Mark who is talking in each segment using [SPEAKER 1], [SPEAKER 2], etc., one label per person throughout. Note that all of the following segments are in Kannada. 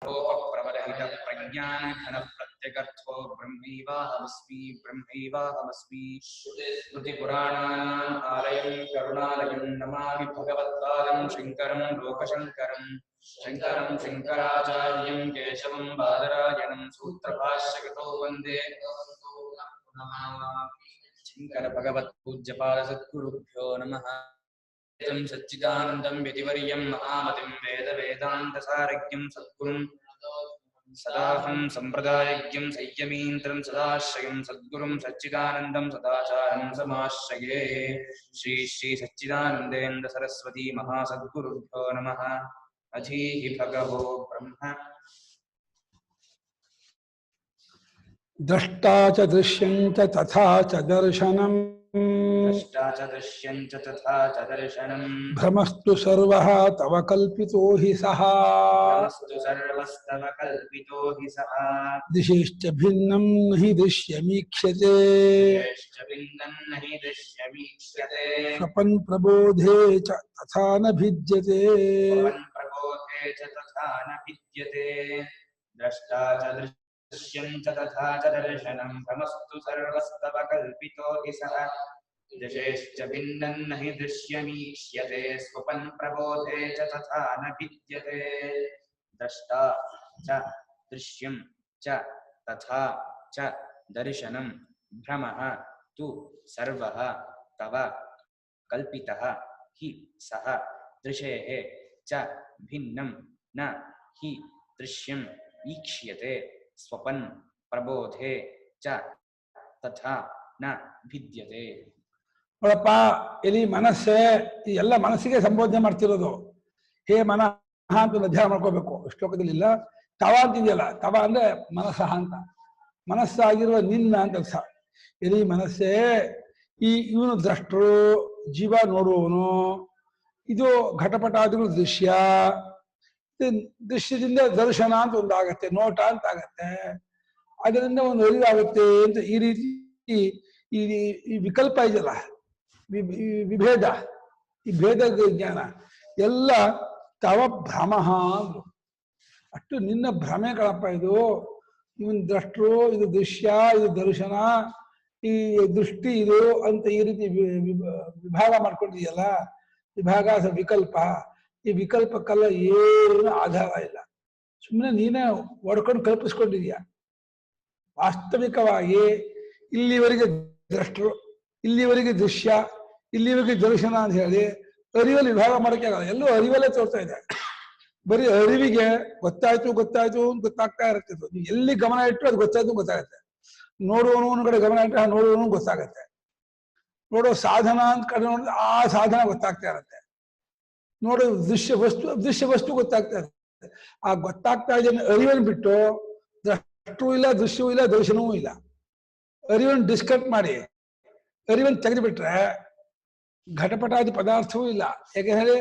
[SPEAKER 1] प्रवरहित प्रज्ञान घन प्रत्यगर्थो ब्रह्मैवाहमस्मि श्रुति पुराणानाम् आलयं करुणालयं नमामि भगवत्पादं शङ्करं लोकशङ्करं शङ्कराचार्यं केशवं बादरायणं सूत्रभाष्यकृतो वन्दे शङ्कर भगवत्पूज्यपाद सद्गुरुभ्यो नमः। सच्चिदानन्दं यतिवर्यं महामतिं वेदान्तसारज्ञं सद्गुरुं सदाहं सम्प्रदायज्ञं संयमीन्द्रं सदाश्रयं सद्गुरुं सच्चिदानन्दं सदाचारं समाश्रये। श्री श्री सच्चिदानन्देन्द्र सरस्वती महासद्गुरुभ्यो नमः। अधीहि भगवो ब्रह्म
[SPEAKER 2] द्रष्टा च दृश्यं च तथा च दर्शनम्
[SPEAKER 1] द्रष्टा च दृश्यं च तथा च दर्शनम्
[SPEAKER 2] भ्रमस्तु सर्वः तव कल्पितो हि सः
[SPEAKER 1] भ्रमस्तु सर्वस्तव कल्पितो हि सः
[SPEAKER 2] दिशेश्च भिन्नं हि दृश्यमीक्ष्यते
[SPEAKER 1] दिशेश्च भिन्नं हि दृश्यमीक्ष्यते
[SPEAKER 2] स्वपन् प्रबोधे च तथा न भिद्यते
[SPEAKER 1] स्वपन् प्रबोधे च तथा न भिद्यते द्रष्टा च दृश्यं च तथा च दर्शनं भ्रमस्तु सर्वस्तव कल्पितो हि सः दिशेश्च भिन्नं हि दृश्यमीक्ष्यते स्वपन् प्रबोधे च तथा न भिद्यते द्रष्टा च दृश्यं च तथा च दर्शनं भ्रमः तु सर्वः तव कल्पितः हि सः दृशेः च भिन्नं न हि दृश्यम् ईक्ष्यते स्वपन् प्रबोधे च तथा न भिद्यते।
[SPEAKER 2] ನೋಡಪ್ಪ ಇಲ್ಲಿ ಮನಸ್ಸೇ ಎಲ್ಲ ಮನಸ್ಸಿಗೆ ಸಂಬೋಧನೆ ಮಾಡ್ತಿರೋದು. ಹೇ ಮನಃ ಅಂತ ಅಧ್ಯಯನ ಮಾಡ್ಕೋಬೇಕು. ಶ್ಲೋಕದಲ್ಲಿ ಇಲ್ಲ ತವ ಅಂತಿದೆಯಲ್ಲ, ತವ ಅಂದ್ರೆ ಮನಸ್ಸಹ ಅಂತ, ಮನಸ್ಸಾಗಿರುವ ನಿನ್ನ ಅಂತ ಅರ್ಥ. ಇಲ್ಲಿ ಮನಸ್ಸೇ ಇವನು ದ್ರಷ್ಟರು, ಜೀವ ನೋಡುವವನು, ಇದು ಘಟಪಟಾದಿಗಳು ದೃಶ್ಯ, ದೃಶ್ಯದಿಂದ ದರ್ಶನ ಅಂತ ಒಂದಾಗತ್ತೆ, ನೋಟ ಅಂತ ಆಗತ್ತೆ, ಅದರಿಂದ ಒಂದು ಅರಿವಾಗುತ್ತೆ ಅಂತ ಈ ರೀತಿ ಈ ವಿಕಲ್ಪ ಇದೆಯಲ್ಲ, ವಿಭೇದ, ಈ ಭೇದ ಜ್ಞಾನ ಎಲ್ಲ ತವ ಭ್ರಮ ಅಂದ್ರು. ಅಷ್ಟು ನಿನ್ನ ಭ್ರಮೆ ಕಳಪ್ಪ ಇದು. ಇವನ್ ದ್ರಷ್ಟರು, ಇದು ದೃಶ್ಯ, ಇದು ದರ್ಶನ, ಈ ದೃಷ್ಟಿ ಇದು ಅಂತ ಈ ರೀತಿ ವಿಭಾಗ ಮಾಡ್ಕೊಂಡಿದೆಯಲ್ಲ, ವಿಭಾಗ ವಿಕಲ್ಪ. ಈ ವಿಕಲ್ಪಕ್ಕೆಲ್ಲ ಏನು ಆಧಾರ ಇಲ್ಲ, ಸುಮ್ಮನೆ ನೀನೇ ಒಡ್ಕೊಂಡು ಕಲ್ಪಿಸ್ಕೊಂಡಿದೀಯ. ವಾಸ್ತವಿಕವಾಗಿ ಇಲ್ಲಿವರೆಗೆ ದ್ರಷ್ಟರು, ಇಲ್ಲಿವರೆಗೆ ದೃಶ್ಯ, ಇಲ್ಲಿವರೆಗೆ ದರ್ಶನ ಅಂತ ಹೇಳಿ ಅರಿವಲ್ಲಿ ವಿಭಾಗ ಮಾಡೋಕೆ ಆಗಲ್ಲ. ಎಲ್ಲೂ ಅರಿವಲ್ಲೇ ತೋರ್ತಾ ಇದೆ. ಬರೀ ಅರಿವಿಗೆ ಗೊತ್ತಾಯ್ತು ಗೊತ್ತಾಯ್ತು ಅಂತ ಗೊತ್ತಾಗ್ತಾ ಇರುತ್ತೆ. ನೀವು ಎಲ್ಲಿ ಗಮನ ಇಟ್ಟರು ಅದು ಗೊತ್ತಾಯ್ತು ಗೊತ್ತಾಗತ್ತೆ. ನೋಡುವವನು ಕಡೆ ಗಮನ ಇಟ್ಟರೆ ನೋಡುವವನು ಗೊತ್ತಾಗತ್ತೆ. ನೋಡೋ ಸಾಧನ ಅಂತ ಕಡೆ ನೋಡಿದ್ರೆ ಆ ಸಾಧನ ಗೊತ್ತಾಗ್ತಾ ಇರುತ್ತೆ. ನೋಡೋ ದೃಶ್ಯ ವಸ್ತು ಗೊತ್ತಾಗ್ತಾ ಇರುತ್ತೆ. ಆ ಗೊತ್ತಾಗ್ತಾ ಇದೆ ಅರಿವನ್ನು ಬಿಟ್ಟು ದ್ರಷ್ಟವೂ ಇಲ್ಲ, ದೃಶ್ಯವೂ ಇಲ್ಲ, ದರ್ಶನವೂ ಇಲ್ಲ. ಅರಿವನ್ನು ಡಿಸ್ಕಟ್ ಮಾಡಿ ಅರಿವನ್ನು ತೆಗೆದುಬಿಟ್ರೆ ಘಟಪಟಾದಿ ಪದಾರ್ಥವೂ ಇಲ್ಲ. ಯಾಕೆ ಹೇಳಿ,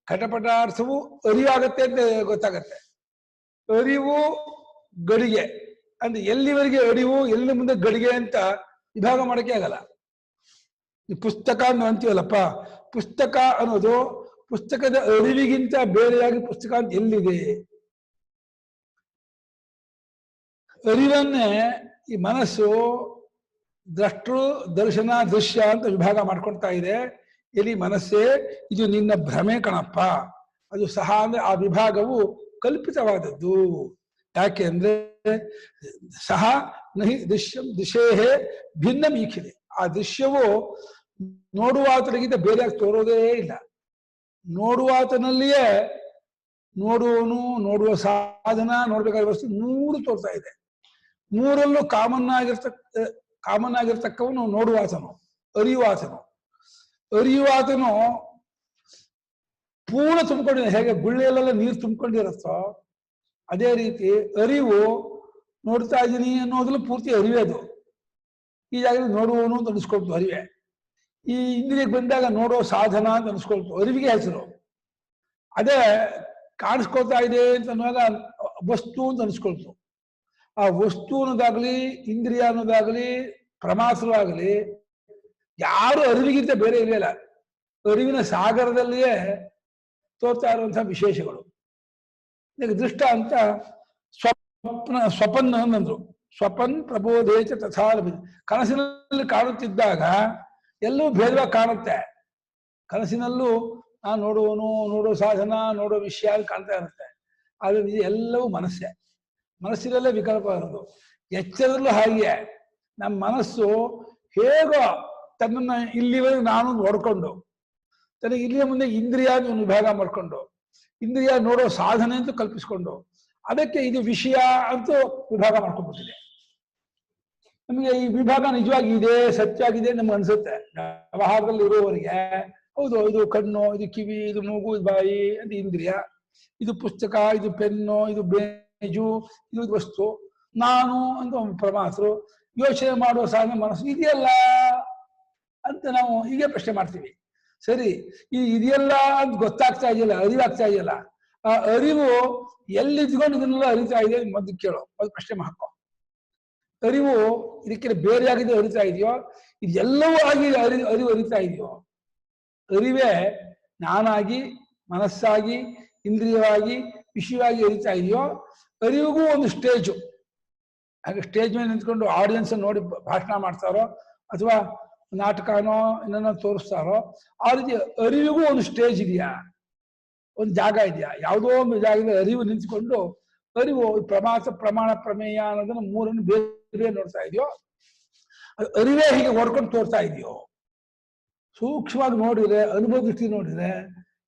[SPEAKER 2] ಘಟಪಟಾರ್ಥವು ಅರಿವಾಗತ್ತೆ ಅಂತ ಗೊತ್ತಾಗತ್ತೆ. ಅರಿವು ಗಡಿಗೆ ಅಂದ್ರೆ ಎಲ್ಲಿವರೆಗೆ ಅರಿವು, ಎಲ್ಲಿ ಮುಂದೆ ಗಡಿಗೆ ಅಂತ ವಿಭಾಗ ಮಾಡೋಕೆ ಆಗಲ್ಲ. ಈ ಪುಸ್ತಕ ಅಂತ ಅಂತೀವಲ್ಲಪ್ಪ, ಪುಸ್ತಕ ಅನ್ನೋದು ಪುಸ್ತಕದ ಅರಿವಿಗಿಂತ ಬೇರೆಯಾಗಿ ಪುಸ್ತಕ ಅಂತ ಎಲ್ಲಿದೆ? ಅರಿವನ್ನೇ ಈ ಮನಸ್ಸು ದ್ರಷ್ಟೃ, ದರ್ಶನ, ದೃಶ್ಯ ಅಂತ ವಿಭಾಗ ಮಾಡ್ಕೊಳ್ತಾ ಇದೆ. ಇಲ್ಲಿ ಮನಸ್ಸೇ ಇದು ನಿನ್ನ ಭ್ರಮೆ ಕಣಪ್ಪ. ಅದು ಸಹ ಅಂದ್ರೆ ಆ ವಿಭಾಗವು ಕಲ್ಪಿತವಾದದ್ದು. ಯಾಕೆ ಅಂದ್ರೆ ಸಹ ನಹಿ ದೃಶ್ಯಂ ದಿಶೇಹೇ ಭಿನ್ನ ಮೀಖಿದೆ. ಆ ದೃಶ್ಯವು ನೋಡುವಾತನಿಗಿಂತ ಬೇರೆಯಾಗಿ ತೋರೋದೇ ಇಲ್ಲ. ನೋಡುವಾತನಲ್ಲಿಯೇ ನೋಡುವವನು, ನೋಡುವ ಸಾಧನ, ನೋಡ್ಬೇಕಾದ ವಸ್ತು ಮೂರು ತೋರ್ತಾ ಇದೆ. ಮೂರಲ್ಲೂ ಕಾಮನ್ ಆಗಿರ್ತಕ್ಕವನು ನೋಡುವಾತನು, ಅರಿಯುವಾತನು. ಅರಿಯುವಾತನು ಪೂರ್ಣ ತುಂಬಿಕೊಂಡಿದೆ. ಹೇಗೆ ಗುಳ್ಳೆಯಲ್ಲೆಲ್ಲ ನೀರು ತುಂಬಿಕೊಂಡಿರುತ್ತೋ ಅದೇ ರೀತಿ ಅರಿವು ನೋಡ್ತಾ ಇದ್ದೀನಿ ಅನ್ನೋದ್ರಲ್ಲಿ ಪೂರ್ತಿ ಅರಿವೇ ಅದು. ಈ ಜಾಗದಲ್ಲಿ ನೋಡುವವನು ಅಂತ ಅನಿಸ್ಕೊಳ್ತು ಅರಿವೆ. ಈ ಇಂದ್ರಿಯಕ್ಕೆ ಬಂದಾಗ ನೋಡೋ ಸಾಧನ ಅಂತ ಅನಿಸ್ಕೊಳ್ತು, ಅರಿವಿಗೆ ಹೆಸರು. ಅದೇ ಕಾಣಿಸ್ಕೊಳ್ತಾ ಇದೆ ಅಂತ ಅನ್ನುವಾಗ ವಸ್ತು ಅಂತ ಅನಿಸ್ಕೊಳ್ತು. ಆ ವಸ್ತು ಅನ್ನೋದಾಗ್ಲಿ, ಇಂದ್ರಿಯ ಅನ್ನೋದಾಗ್ಲಿ, ಪ್ರಮಾಸರು ಆಗಲಿ ಯಾರು ಅರಿವಿಗಿಂತ ಬೇರೆ ಇರಲಿಲ್ಲ. ಅರಿವಿನ ಸಾಗರದಲ್ಲಿಯೇ ತೋರ್ತಾ ಇರುವಂತಹ ವಿಶೇಷಗಳು. ಇದಕ್ಕೆ ದೃಷ್ಟ ಅಂತ ಸ್ವಪನ್ ಅಂದ್ರು. ಸ್ವಪನ್ ಪ್ರಬೋಧೇಚ ತಥಾ ಕನಸಿನಲ್ಲಿ ಕಾಣುತ್ತಿದ್ದಾಗ ಎಲ್ಲವೂ ಭೇದವಾಗಿ ಕಾಣುತ್ತೆ. ಕನಸಿನಲ್ಲೂ ನಾನು ನೋಡುವನು, ನೋಡೋ ಸಾಧನ, ನೋಡೋ ವಿಷಯ ಕಾಣ್ತಾ ಇರುತ್ತೆ. ಆದ್ರೆ ಇದು ಎಲ್ಲವೂ ಮನಸ್ಸೇ. ಮನಸ್ಸಿನಲ್ಲೇ ವಿಕಲ್ಪ ಇರೋದು. ಎಚ್ಚರದಲ್ಲೂ ಹಾಗೆ ನಮ್ಮ ಮನಸ್ಸು ಹೇಗೋ ತನ್ನನ್ನ ಇಲ್ಲಿವರೆಗೆ ನಾನು ನೋಡ್ಕೊಂಡು, ತನಗೆ ಇಲ್ಲಿಯ ಮುಂದೆ ಇಂದ್ರಿಯ ವಿಭಾಗ ಮಾಡ್ಕೊಂಡು, ಇಂದ್ರಿಯ ನೋಡೋ ಸಾಧನೆ ಅಂತ ಕಲ್ಪಿಸ್ಕೊಂಡು, ಅದಕ್ಕೆ ಇದು ವಿಷಯ ಅಂತ ವಿಭಾಗ ಮಾಡ್ಕೊಂಡ್ಬಿಟ್ಟಿದೆ. ನಮಗೆ ಈ ವಿಭಾಗ ನಿಜವಾಗಿ ಇದೆ, ಸತ್ಯಾಗಿದೆ ನಮ್ಗೆ ಅನ್ಸುತ್ತೆ. ವ್ಯವಹಾರದಲ್ಲಿ ಇರುವವರಿಗೆ ಹೌದು, ಇದು ಕಣ್ಣು, ಇದು ಕಿವಿ, ಇದು ಮೂಗು, ಇದು ಬಾಯಿ ಅಂತ ಇಂದ್ರಿಯ, ಇದು ಪುಸ್ತಕ, ಇದು ಪೆನ್ನು, ಇದು ಬೇಜು, ಇದು ವಸ್ತು, ನಾನು ಅಂತ ಪ್ರಮಾತೃ, ಯೋಚನೆ ಮಾಡುವ ಸಾಧನೆ ಮನಸ್ಸು ಇದೆಯಲ್ಲ ಅಂತ ನಾವು ಹೀಗೆ ಪ್ರಶ್ನೆ ಮಾಡ್ತೀವಿ. ಸರಿ, ಈ ಇದೆಯಲ್ಲ ಅಂತ ಗೊತ್ತಾಗ್ತಾ ಇದೆಯಲ್ಲ, ಅರಿವಾಗ್ತಾ ಇದೆಯಲ್ಲ, ಆ ಅರಿವು ಎಲ್ಲಿದ್ಕೊಂಡು ಇದನ್ನೆಲ್ಲ ಅರಿತಾ ಇದೆ ಮೊದಲು ಕೇಳೋ, ಅದು ಪ್ರಶ್ನೆ ಹಾಕೋ. ಅರಿವು ಇದಕ್ಕೆ ಬೇರೆಯಾಗಿದೆ ಅರಿತಾ ಇದೆಯೋ, ಇದೆಲ್ಲವೂ ಆಗಿ ಅರಿವು ಅರಿತಾ ಇದೆಯೋ? ಅರಿವೇ ನಾನಾಗಿ, ಮನಸ್ಸಾಗಿ, ಇಂದ್ರಿಯವಾಗಿ, ವಿಷಯವಾಗಿ ಅರಿತಾ ಇದೆಯೋ? ಅರಿವಿಗೂ ಒಂದು ಸ್ಟೇಜು. ಹಾಗೆ ಸ್ಟೇಜ್ ಮೇಲೆ ನಿಂತ್ಕೊಂಡು ಆಡಿಯನ್ಸ್ ನೋಡಿ ಭಾಷಣ ಮಾಡ್ತಾರೋ ಅಥವಾ ನಾಟಕನೋ ಇನ್ನೊಂದು ತೋರಿಸ್ತಾರೋ, ಆ ರೀತಿ ಅರಿವಿಗೂ ಒಂದು ಸ್ಟೇಜ್ ಇದೆಯಾ, ಒಂದು ಜಾಗ ಇದೆಯಾ? ಯಾವುದೋ ಒಂದು ಜಾಗದಲ್ಲಿ ಅರಿವು ನಿಂತ್ಕೊಂಡು ಅರಿವು ಪ್ರಮಾಸ, ಪ್ರಮಾಣ, ಪ್ರಮೇಯ ಅನ್ನೋದನ್ನ ಮೂರನ್ನು ಬೇರೆ ನೋಡ್ತಾ ಇದೆಯೋ? ಅರಿವೇ ಹೀಗೆ ಹೊಡ್ಕೊಂಡು ತೋರ್ತಾ ಇದೆಯೋ? ಸೂಕ್ಷ್ಮವಾಗಿ ನೋಡಿದ್ರೆ, ಅನುಭವ ದೃಷ್ಟಿ ನೋಡಿದ್ರೆ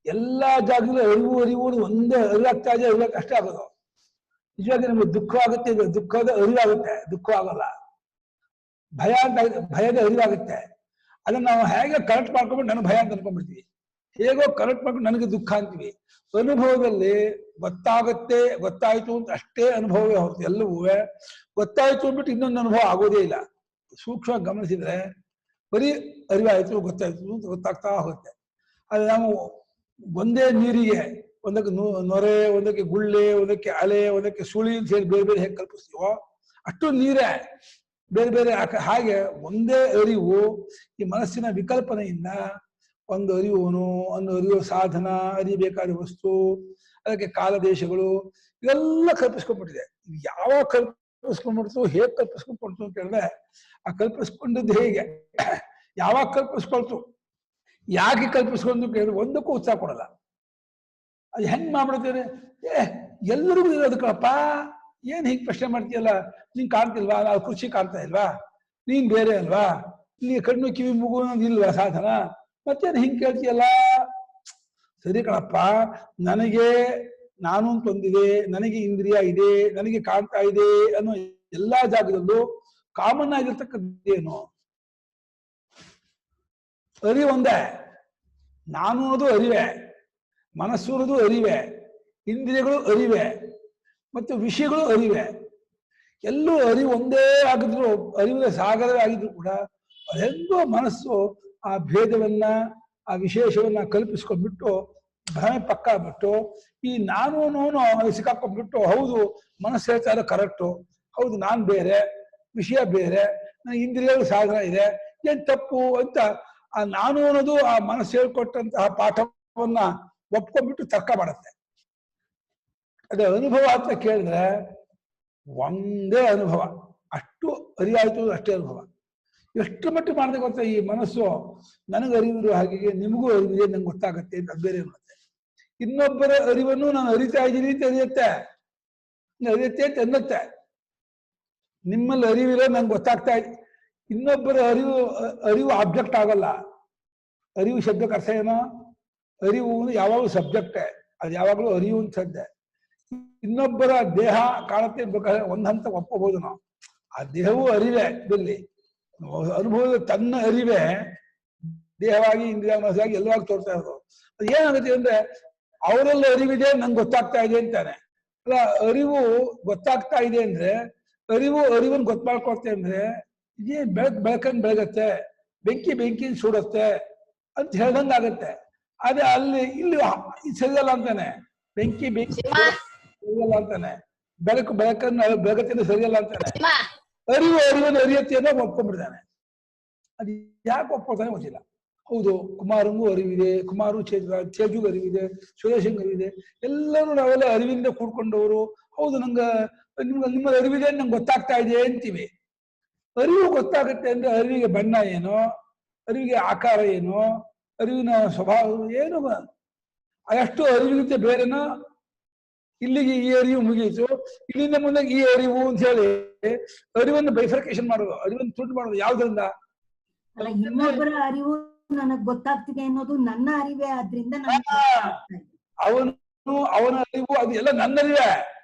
[SPEAKER 2] ಎಲ್ಲಾ ಜಾಗದಲ್ಲೂ ಅರಿವು ಒಂದೇ ಅರಿವಾಗ್ತಾ ಇದೆ, ಅರಿವಾಗ್ತಾ ಅಷ್ಟೇ ಆಗೋದು. ನಿಜವಾಗಿ ನಮಗೆ ದುಃಖ ಆಗುತ್ತೆ, ದುಃಖದ ಅರಿವಾಗುತ್ತೆ, ದುಃಖ ಆಗಲ್ಲ. ಭಯದ ಅರಿವಾಗುತ್ತೆ. ಅದನ್ನ ನಾವು ಹೇಗೆ ಕರೆಕ್ಟ್ ಮಾಡ್ಕೊಂಡ್ಬಿಟ್ಟು ನನಗೆ ಭಯ ಅಂತ ಅನ್ಕೊಂಡ್ಬಿಡ್ತೀವಿ. ಹೇಗೋ ಕರೆಕ್ಟ್ ಮಾಡ್ಕೊಂಡು ನನಗೆ ದುಃಖ ಅಂತೀವಿ. ಅನುಭವದಲ್ಲಿ ಗೊತ್ತಾಗುತ್ತೆ, ಗೊತ್ತಾಯ್ತು ಅಂತ ಅಷ್ಟೇ ಅನುಭವವೇ ಹೊರತು ಎಲ್ಲವೂ ಗೊತ್ತಾಯ್ತು ಅಂದ್ಬಿಟ್ಟು ಇನ್ನೊಂದು ಅನುಭವ ಆಗೋದೇ ಇಲ್ಲ. ಸೂಕ್ಷ್ಮವಾಗಿ ಗಮನಿಸಿದ್ರೆ ಬರೀ ಅರಿವಾಯ್ತು, ಗೊತ್ತಾಯ್ತು ಅಂತ ಗೊತ್ತಾಗ್ತಾ ಹೋಗುತ್ತೆ. ಆದ್ರೆ ನಾವು ಒಂದೇ ನೀರಿಗೆ ಒಂದಕ್ಕೆ ನೊರೆ, ಒಂದಕ್ಕೆ ಗುಳ್ಳೆ, ಒಂದಕ್ಕೆ ಅಲೆ, ಒಂದಕ್ಕೆ ಸುಳಿ ಅಂತ ಹೇಳಿ ಬೇರೆ ಬೇರೆ ಹೇಗೆ ಕಲ್ಪಿಸ್ತೀವೋ ಅಷ್ಟು ನೀರೇ ಬೇರೆ ಬೇರೆ. ಹಾಗೆ ಒಂದೇ ಅರಿವು ಈ ಮನಸ್ಸಿನ ವಿಕಲ್ಪನೆಯಿಂದ ಒಂದು ಅರಿವುನು, ಒಂದು ಅರಿವು ಸಾಧನ, ಅರಿಬೇಕಾದ ವಸ್ತು, ಅದಕ್ಕೆ ಕಾಲದೇಶಗಳು ಇವೆಲ್ಲ ಕಲ್ಪಿಸ್ಕೊಂಡ್ಬಿಟ್ಟಿದೆ. ಯಾವಾಗ ಕಲ್ಪಿಸ್ಕೊಂಡ್ಬಿಡ್ತು, ಹೇಗೆ ಕಲ್ಪಿಸ್ಕೊಂಡ್ಬಿಡ್ತು ಅಂತ ಹೇಳಿದ್ರೆ, ಆ ಕಲ್ಪಿಸ್ಕೊಂಡದ್ದು ಹೇಗೆ, ಯಾವಾಗ ಕಲ್ಪಿಸ್ಕೊಳ್ತು, ಯಾಕೆ ಕಲ್ಪಿಸ್ಕೊಂಡು ಕೇಳಿದ್ರೆ ಒಂದಕ್ಕೂ ಉತ್ಸಾಹ ಕೊಡಲ್ಲ. ಅದು ಹೆಂಗ್ ಮಾಡ್ಬಿಡ್ತೇನೆ, ಎಲ್ಲರಿಗೂ ಇರೋದು ಕಣಪ್ಪ, ಏನ್ ಹಿಂಗ್ ಪ್ರಶ್ನೆ ಮಾಡ್ತೀಯಲ್ಲ, ನಿಂಗೆ ಕಾಣ್ತಿಲ್ವಾ, ನಾವು ಖುಷಿ ಕಾಣ್ತಾ ಇಲ್ವಾ, ನೀನ್ ಬೇರೆ ಅಲ್ವಾ, ನೀ ಕಣ್ಣು ಕಿವಿ ಮೂಗು ಇಲ್ವಾ ಸಾಧನ, ಮತ್ತೇನು ಹಿಂಗ್ ಕೇಳ್ತೀಯಲ್ಲ? ಸರಿ ಕಣಪ್ಪ, ನನಗೆ ನಾನು ಅಂತೊಂದಿದೆ, ನನಗೆ ಇಂದ್ರಿಯ ಇದೆ, ನನಗೆ ಕಾಣ್ತಾ ಇದೆ ಅನ್ನೋ ಎಲ್ಲಾ ಜಾಗದಲ್ಲೂ ಕಾಮನ್ ಆಗಿರ್ತಕ್ಕದ್ದೇನು? ಅರಿವು ಒಂದೇ. ನಾನು ಅನ್ನೋದು ಅರಿವೆ, ಮನಸ್ಸು ಅನ್ನೋದು ಅರಿವೆ, ಇಂದ್ರಿಯಗಳು ಅರಿವೆ, ಮತ್ತು ವಿಷಯಗಳು ಅರಿವೆ. ಎಲ್ಲೂ ಅರಿವು ಒಂದೇ ಆಗಿದ್ರು, ಅರಿವಿನ ಸಾಗರವೇ ಆಗಿದ್ರು ಕೂಡ ಅದೆಂದೋ ಮನಸ್ಸು ಆ ಭೇದವನ್ನ, ಆ ವಿಶೇಷವನ್ನ ಕಲ್ಪಿಸ್ಕೊಂಡ್ಬಿಟ್ಟು ಭ್ರಮೆ ಪಕ್ಕ ಬಿಟ್ಟು ಈ ನಾನು ಅದು ಸಿಕ್ಕಾಕೊಂಡ್ಬಿಟ್ಟು, ಹೌದು ಮನಸ್ಸು ಹೇಳ್ತಾ ಇರೋ ಕರೆಕ್ಟು, ಹೌದು ನಾನ್ ಬೇರೆ, ವಿಷಯ ಬೇರೆ, ನನಗೆ ಇಂದ್ರಿಯಗಳು ಸಾಧನ ಇದೆ, ಏನ್ ತಪ್ಪು ಅಂತ ಆ ನಾನು ಅನ್ನೋದು ಆ ಮನಸ್ಸು ಹೇಳ್ಕೊಟ್ಟಂತಹ ಪಾಠವನ್ನ ಒಪ್ಕೊಂಡ್ಬಿಟ್ಟು ತರ್ಕ ಮಾಡುತ್ತೆ. ಅದೇ ಅನುಭವ ಅಂತ ಕೇಳಿದ್ರೆ ಒಂದೇ ಅನುಭವ, ಅಷ್ಟು ಅರಿವಾಯ್ತು ಅಷ್ಟೇ ಅನುಭವ. ಎಷ್ಟು ಮಟ್ಟಿಗೆ ಮಾಡಿದೆ ಗೊತ್ತಾ, ಈ ಮನಸ್ಸು ನನಗೆ ಅರಿವಿರುವ ಹಾಗೆ ನಿಮಗೂ ಅರಿವಿದೆ, ನಂಗೆ ಗೊತ್ತಾಗತ್ತೆ ಅಂತ ಬೇರೆ ಇರುತ್ತೆ. ಇನ್ನೊಬ್ಬರ ಅರಿವನ್ನು ನಾನು ಅರಿತಾ ಇದ್ದೀನಿ ಅಂತ ಅರಿಯುತ್ತೆ ಅಂತ ಅನ್ನತ್ತೆ. ನಿಮ್ಮಲ್ಲಿ ಅರಿವಿರೋ ನಂಗೆ ಗೊತ್ತಾಗ್ತಾ ಇದೆ. ಇನ್ನೊಬ್ಬರ ಅರಿವು ಆಬ್ಜೆಕ್ಟ್ ಆಗಲ್ಲ. ಅರಿವು ಶಬ್ದಕ್ಕೆ ಅರ್ಥ ಏನೋ, ಅರಿವು ಯಾವಾಗಲೂ ಸಬ್ಜೆಕ್ಟೇ, ಅದು ಯಾವಾಗಲೂ ಅರಿವು ಅಂತದ್ದೆ. ಇನ್ನೊಬ್ಬರ ದೇಹ ಕಾಣುತ್ತೆ ಒಂದ್ ಹಂತ ಒಪ್ಪಬಹುದು ನಾವು, ಆ ದೇಹವೂ ಅರಿವೆ. ಇಲ್ಲಿ ಅನುಭವದ ತನ್ನ ಅರಿವೆ ದೇಹವಾಗಿ, ಇಂದ್ರಿಯ, ಮನಸ್ಸಾಗಿ ಎಲ್ಲವಾಗಿ ತೋರ್ತಾ ಇರೋದು. ಅದು ಏನಾಗುತ್ತೆ ಅಂದ್ರೆ, ಅವರೆಲ್ಲ ಅರಿವಿದೆ, ನಂಗೆ ಗೊತ್ತಾಗ್ತಾ ಇದೆ ಅಂತಾನೆ. ಅಲ್ಲ, ಅರಿವು ಗೊತ್ತಾಗ್ತಾ ಇದೆ ಅಂದ್ರೆ, ಅರಿವನ್ನು ಗೊತ್ತು ಮಾಡ್ಕೊಳ್ತೆ ಅಂದ್ರೆ, ಇದೇ ಬೆಳಕಂಗ್ ಬೆಳಗತ್ತೆ, ಬೆಂಕಿನ ಸುಡುತ್ತೆ ಅಂತ ಹೇಳ್ದಂಗ ಆಗತ್ತೆ. ಅದೇ ಇಲ್ಲಿ ಸರಿಯಲ್ಲ ಅಂತಾನೆ, ಬೆಂಕಿ ಸರಿಯಲ್ಲ ಅಂತಾನೆ, ಬೆಳಕನ್ನು ಬೆಳಗತ್ತೆ ಸರಿಯಲ್ಲ ಅಂತಾನೆ. ಅರಿವನ್ನು ಅರಿಯತ್ತೆ ಅನ್ನೋ ಒಪ್ಕೊಂಡ್ಬಿಡ್ತಾನೆ. ಅದು ಯಾಕೆ ಒಪ್ಕೊಳ್ತಾನೆ ಗೊತ್ತಿಲ್ಲ. ಹೌದು, ಕುಮಾರಂಗೂ ಅರಿವಿದೆ, ಕುಮಾರು ತೇಜುಗೂ ಅರಿವಿದೆ, ಸುರೇಶಂಗೂ ಅರಿವಿದೆ. ಎಲ್ಲರೂ ನಾವೆಲ್ಲ ಅರಿವಿಂದ ಕೂಡ್ಕೊಂಡವರು. ಹೌದು, ನಿಮ್ಮ ಅರಿವಿದೆ ನಂಗೆ ಗೊತ್ತಾಗ್ತಾ ಇದೆ ಅಂತೀವಿ. ಅರಿವು ಗೊತ್ತಾಗುತ್ತೆ ಅಂದ್ರೆ ಅರಿವಿಗೆ ಬಣ್ಣ ಏನೋ, ಅರಿವಿಗೆ ಆಕಾರ ಏನೋ, ಅರಿವಿನ ಸ್ವಭಾವ ಏನು, ಅದಷ್ಟು ಅರಿವಿಗಿಂತ ಬೇರೆನೋ. ಇಲ್ಲಿಗೆ ಈ ಅರಿವು ಮುಗಿಯಿತು, ಇಲ್ಲಿಂದ ಮುಂದೆ ಈ ಅರಿವು ಅಂತ ಹೇಳಿ ಅರಿವನ್ನು ಬೈಫರ್ಕೇಶನ್ ಮಾಡೋದು, ಅರಿವನ್ನು ತುಂಡು ಮಾಡೋದು. ಯಾವ್ದ್ರಿಂದ?
[SPEAKER 3] ಇನ್ನೊಬ್ಬರ ಅರಿವು ನನಗ್ ಗೊತ್ತಾಗ್ತಿದೆ ಅನ್ನೋದು ನನ್ನ ಅರಿವೇ ಆದ್ರಿಂದ
[SPEAKER 2] ಅವನ ಅರಿವು ಅದು ಎಲ್ಲ ನನ್ನ ಅರಿವೇ.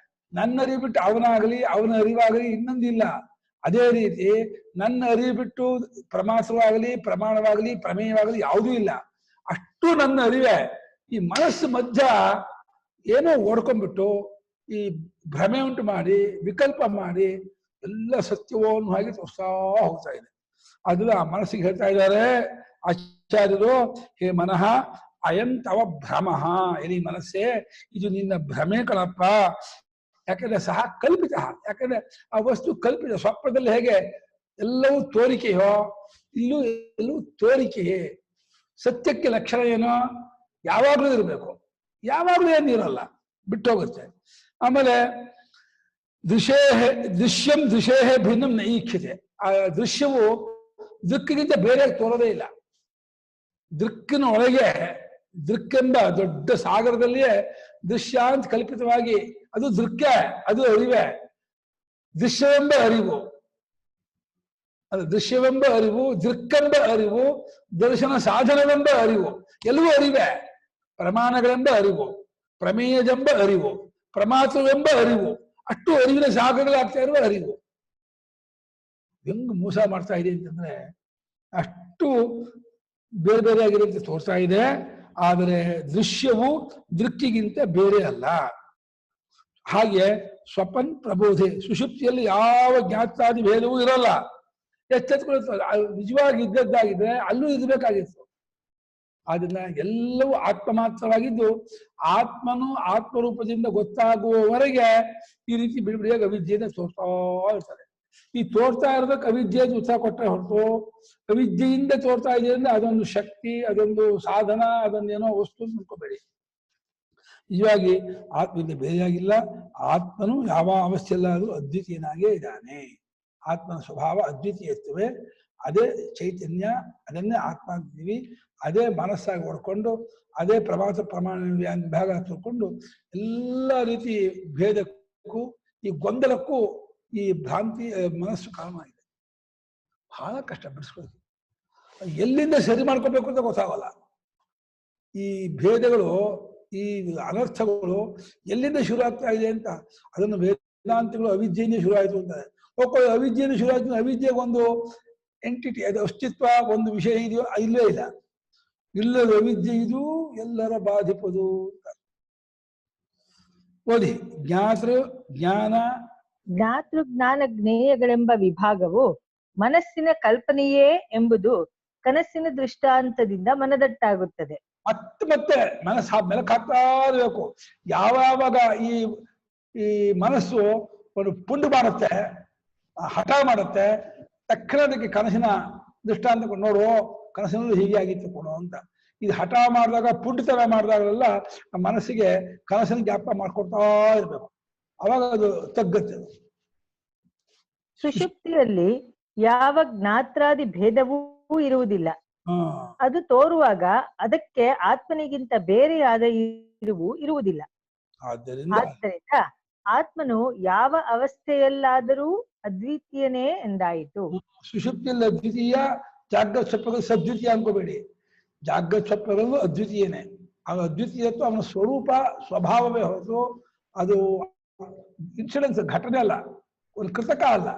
[SPEAKER 2] ನನ್ನ ಅರಿವು ಬಿಟ್ಟು ಅವನಾಗಲಿ ಅವನ ಅರಿವಾಗಲಿ ಇನ್ನೊಂದಿಲ್ಲ. ಅದೇ ರೀತಿ ನನ್ನ ಅರಿವು ಬಿಟ್ಟು ಪ್ರಮಾಸವಾಗಲಿ ಪ್ರಮಾಣವಾಗಲಿ ಪ್ರಮೇಯವಾಗಲಿ ಯಾವುದೂ ಇಲ್ಲ. ಅಷ್ಟು ನನ್ನ ಅರಿವೇ. ಈ ಮನಸ್ಸು ಮಧ್ಯ ಏನೋ ಓಡ್ಕೊಂಡ್ಬಿಟ್ಟು ಈ ಭ್ರಮೆ ಉಂಟು ಮಾಡಿ ವಿಕಲ್ಪ ಮಾಡಿ ಎಲ್ಲ ಸತ್ಯವೋ ಅನ್ನೋ ಹಾಗೆ ತೋರಿಸ್ತಾ ಹೋಗ್ತಾ ಇದೆ. ಅದನ್ನ ಆ ಮನಸ್ಸಿಗೆ ಹೇಳ್ತಾ ಇದ್ದಾರೆ ಆಚಾರ್ಯರು, ಹೇ ಮನಃ ಅಯಂ ತವ ಭ್ರಮಃ, ಎಲ್ಲಿ ಮನಸ್ಸೇ ಇದು ನಿನ್ನ ಭ್ರಮೆ ಕಣಪ್ಪ. ಯಾಕಂದ್ರೆ ಸಹ ಕಲ್ಪಿತ, ಯಾಕಂದ್ರೆ ಆ ವಸ್ತು ಕಲ್ಪಿತ. ಸ್ವಪ್ನದಲ್ಲಿ ಹೇಗೆ ಎಲ್ಲವೂ ತೋರಿಕೆಯೋ, ಎಲ್ಲವೂ ತೋರಿಕೆಯೇ. ಸತ್ಯಕ್ಕೆ ಲಕ್ಷಣ ಏನೋ, ಯಾವಾಗ್ಲೂ ಇರಬೇಕು, ಯಾವಾಗ್ಲೂ ಏನಿರಲ್ಲ, ಬಿಟ್ಟೋಗುತ್ತೆ. ಆಮೇಲೆ ದೃಶ್ಯಂ ದೃಶೇಹೇ ಭಿನ್ನಂ ನೈಖ್ಯತೆ. ಆ ದೃಶ್ಯವು ದೃಕ್ಕಿಗಿಂತ ಬೇರೆ ತೋರೋದೇ ಇಲ್ಲ. ದೃಕ್ಕಿನ ಒಳಗೆ, ದೃಕ್ಕೆಂಬ ದೊಡ್ಡ ಸಾಗರದಲ್ಲಿಯೇ ದೃಶ್ಯ ಅಂತ ಕಲ್ಪಿತವಾಗಿ ಅದು ದೃಕ್ಯ, ಅದು ಅರಿವೆ. ದೃಶ್ಯವೆಂಬ ಅರಿವು, ಅದು ದೃಶ್ಯವೆಂಬ ಅರಿವು, ದೃಕ್ಕೆಂಬ ಅರಿವು, ದರ್ಶನ ಸಾಧನವೆಂಬ ಅರಿವು, ಎಲ್ಲವೂ ಅರಿವೆ. ಪ್ರಮಾಣಗಳೆಂಬ ಅರಿವು, ಪ್ರಮೇಯದೆಂಬ ಅರಿವು, ಪ್ರಮಾತವೆಂಬ ಅರಿವು, ಅಷ್ಟು ಅರಿವಿನ ಸಾಗರಗಳಾಗ್ತಾ ಇರುವ ಅರಿವು. ಹೆಂಗ್ ಮೋಸ ಮಾಡ್ತಾ ಇದೆ ಅಂತಂದ್ರೆ ಅಷ್ಟು ಬೇರೆ ಬೇರೆ ಆಗಿರುತ್ತೆ ತೋರ್ತಾ ಇದೆ. ಆದರೆ ದೃಶ್ಯವು ದೃಕ್ಕಿಗಿಂತ ಬೇರೆ ಅಲ್ಲ. ಹಾಗೆ ಸ್ವಪನ್ ಪ್ರಬೋಧೆ, ಸುಷುಪ್ತಿಯಲ್ಲಿ ಯಾವ ಜ್ಞಾತಾದಿ ಭೇದವೂ ಇರಲ್ಲ. ಎಚ್ಚೆತ್ಕೊಳ್ತಾರೆ, ನಿಜವಾಗಿ ಇದ್ದದ್ದಾಗಿದ್ರೆ ಅಲ್ಲೂ ಇರಬೇಕಾಗಿತ್ತು. ಆದ್ರಿಂದ ಎಲ್ಲವೂ ಆತ್ಮ ಮಾತ್ರವಾಗಿದ್ದು ಆತ್ಮನು ಆತ್ಮರೂಪದಿಂದ ಗೊತ್ತಾಗುವವರೆಗೆ ಈ ರೀತಿ ಬಿಡಿಬಿಡಿಯಾಗಿ ಅವಿದ್ಯೆಯಿಂದ ತೋರ್ತಾ ಇರ್ತಾರೆ. ಈ ತೋರ್ತಾ ಇರೋದಕ್ಕೆ ಅವಿದ್ಯೆಯನ್ನು ಉತ್ಸಾಹ ಕೊಟ್ಟರೆ ಹೊರತು ಅವಿದ್ಯೆಯಿಂದ ತೋರ್ತಾ ಇದೆ ಅಂದ್ರೆ ಅದೊಂದು ಶಕ್ತಿ, ಅದೊಂದು ಸಾಧನ, ಅದೊಂದೇನೋ ವಸ್ತು ತಿಳ್ಕೋಬೇಡಿ. ನಿಜವಾಗಿ ಆತ್ಮದಿಂದ ಬೇರೆಯಾಗಿಲ್ಲ. ಆತ್ಮನು ಯಾವ ಅವಸ್ಥೆಯಲ್ಲಾದ್ರೂ ಅದ್ವಿತೀಯನಾಗೇ ಇದ್ದಾನೆ. ಆತ್ಮನ ಸ್ವಭಾವ ಅದ್ವಿತೀಯತ್ವೇ, ಅದೇ ಚೈತನ್ಯ, ಅದನ್ನೇ ಆತ್ಮ ಅಂತೀವಿ. ಅದೇ ಮನಸ್ಸಾಗಿ ಹೊಡ್ಕೊಂಡು ಅದೇ ಪ್ರವಾಸ ಪ್ರಮಾಣ ವಿಭಾಗ ತಿಳ್ಕೊಂಡು ಎಲ್ಲ ರೀತಿ ಭೇದಕ್ಕೂ ಈ ಗೊಂದಲಕ್ಕೂ ಈ ಭ್ರಾಂತಿ ಮನಸ್ಸು ಕಾರಣ ಆಗಿದೆ. ಬಹಳ ಕಷ್ಟ ಬಿಡಿಸ್ಕೊಳ್ತೀವಿ. ಎಲ್ಲಿಂದ ಸರಿ ಮಾಡ್ಕೋಬೇಕು ಅಂತ ಗೊತ್ತಾಗಲ್ಲ. ಈ ಭೇದಗಳು, ಈ ಅನರ್ಥಗಳು ಎಲ್ಲಿಂದ ಶುರು ಆಗ್ತಾ ಇದೆ ಅಂತ ಅದನ್ನು ವೇದಾಂತಗಳು ಅವಿದ್ಯೆಯಿಂದ ಶುರು ಆಯಿತು ಅಂತಾರೆ. ಒಬ್ಬ ಅವಿದ್ಯೆಯಿಂದ ಶುರು ಆಯ್ತು, ಅವಿದ್ಯೆಗೆ ಒಂದು ಎಂಟಿಟಿ, ಅದು ಅಸ್ತಿತ್ವ, ಒಂದು ವಿಷಯ ಇದೆಯೋ ಇಲ್ಲೇ ಇಲ್ಲ. ಇಲ್ಲದ ಅವಿದ್ಯೆ ಇದು ಎಲ್ಲರ ಬಾಧಿಪದು. ಓದಿ, ಜ್ಞಾತೃ ಜ್ಞಾನ
[SPEAKER 4] ಜ್ಞೇಯಗಳೆಂಬ ವಿಭಾಗವು ಮನಸ್ಸಿನ ಕಲ್ಪನೆಯೇ ಎಂಬುದು ಕನಸಿನ ದೃಷ್ಟಾಂತದಿಂದ ಮನದಟ್ಟಾಗುತ್ತದೆ.
[SPEAKER 2] ಮತ್ತೆ ಮನಸ್ಸು ಮೆಲಕ್ ಹಾಕ್ತಾ ಇರಬೇಕು. ಯಾವಾಗ ಈ ಮನಸ್ಸು ಒಂದು ಪುಂಡು ಮಾಡುತ್ತೆ, ಹಠ ಮಾಡುತ್ತೆ, ತಕ್ಷಣ ಅದಕ್ಕೆ ಕನಸಿನ ದೃಷ್ಟಾಂತ ನೋಡು, ಕನಸಿನಲ್ಲಿ ಹೀಗೆ ಆಗಿತ್ತು ಕೊಡು ಅಂತ. ಇದು ಹಠ ಮಾಡಿದಾಗ, ಪುಂಡುತನ ಮಾಡಿದಾಗಲೆಲ್ಲ ಮನಸ್ಸಿಗೆ ಕನಸಿನ ಜ್ಞಾಪಕ ಮಾಡ್ಕೊಡ್ತಾ ಇರ್ಬೇಕು. ಅವಾಗ ಅದು ತಗ್ಗತ್ತೆ.
[SPEAKER 4] ಸುಷುಪ್ತಿಯಲ್ಲಿ ಯಾವ ಜ್ಞಾತ್ರಾದಿ ಭೇದವೂ ಇರುವುದಿಲ್ಲ. ಅದು ತೋರುವಾಗ ಅದಕ್ಕೆ ಆತ್ಮನಿಗಿಂತ ಬೇರೆಯಾದ ಇರುವು ಇರುವುದಿಲ್ಲ. ಆದ್ದರಿಂದ ಆತ್ಮನು ಯಾವ ಅವಸ್ಥೆಯಲ್ಲಾದರೂ ಅದ್ವಿತೀಯನೇ ಎಂದಾಯಿತು.
[SPEAKER 2] ಸುಷುಪ್ತಿಯಲ್ಲಿ ಅದ್ವಿತೀಯ, ಜಾಗ್ರತ್ ಸ್ವಪ್ನಗಳು ಸದ್ವಿತೀಯ ಅನ್ಕೋಬೇಡಿ. ಜಾಗ್ರತ್ ಸ್ವಪ್ನಗಳು ಅದ್ವಿತೀಯನೇ. ಅವನ ಅದ್ವಿತೀಯತ್ವ ಅವನ ಸ್ವರೂಪ ಸ್ವಭಾವವೇ ಹೊರತು ಅದು ಇನ್ಸಿಡೆನ್ಸ್, ಘಟನೆ ಅಲ್ಲ, ಒಂದು ಕೃತಕ ಅಲ್ಲ.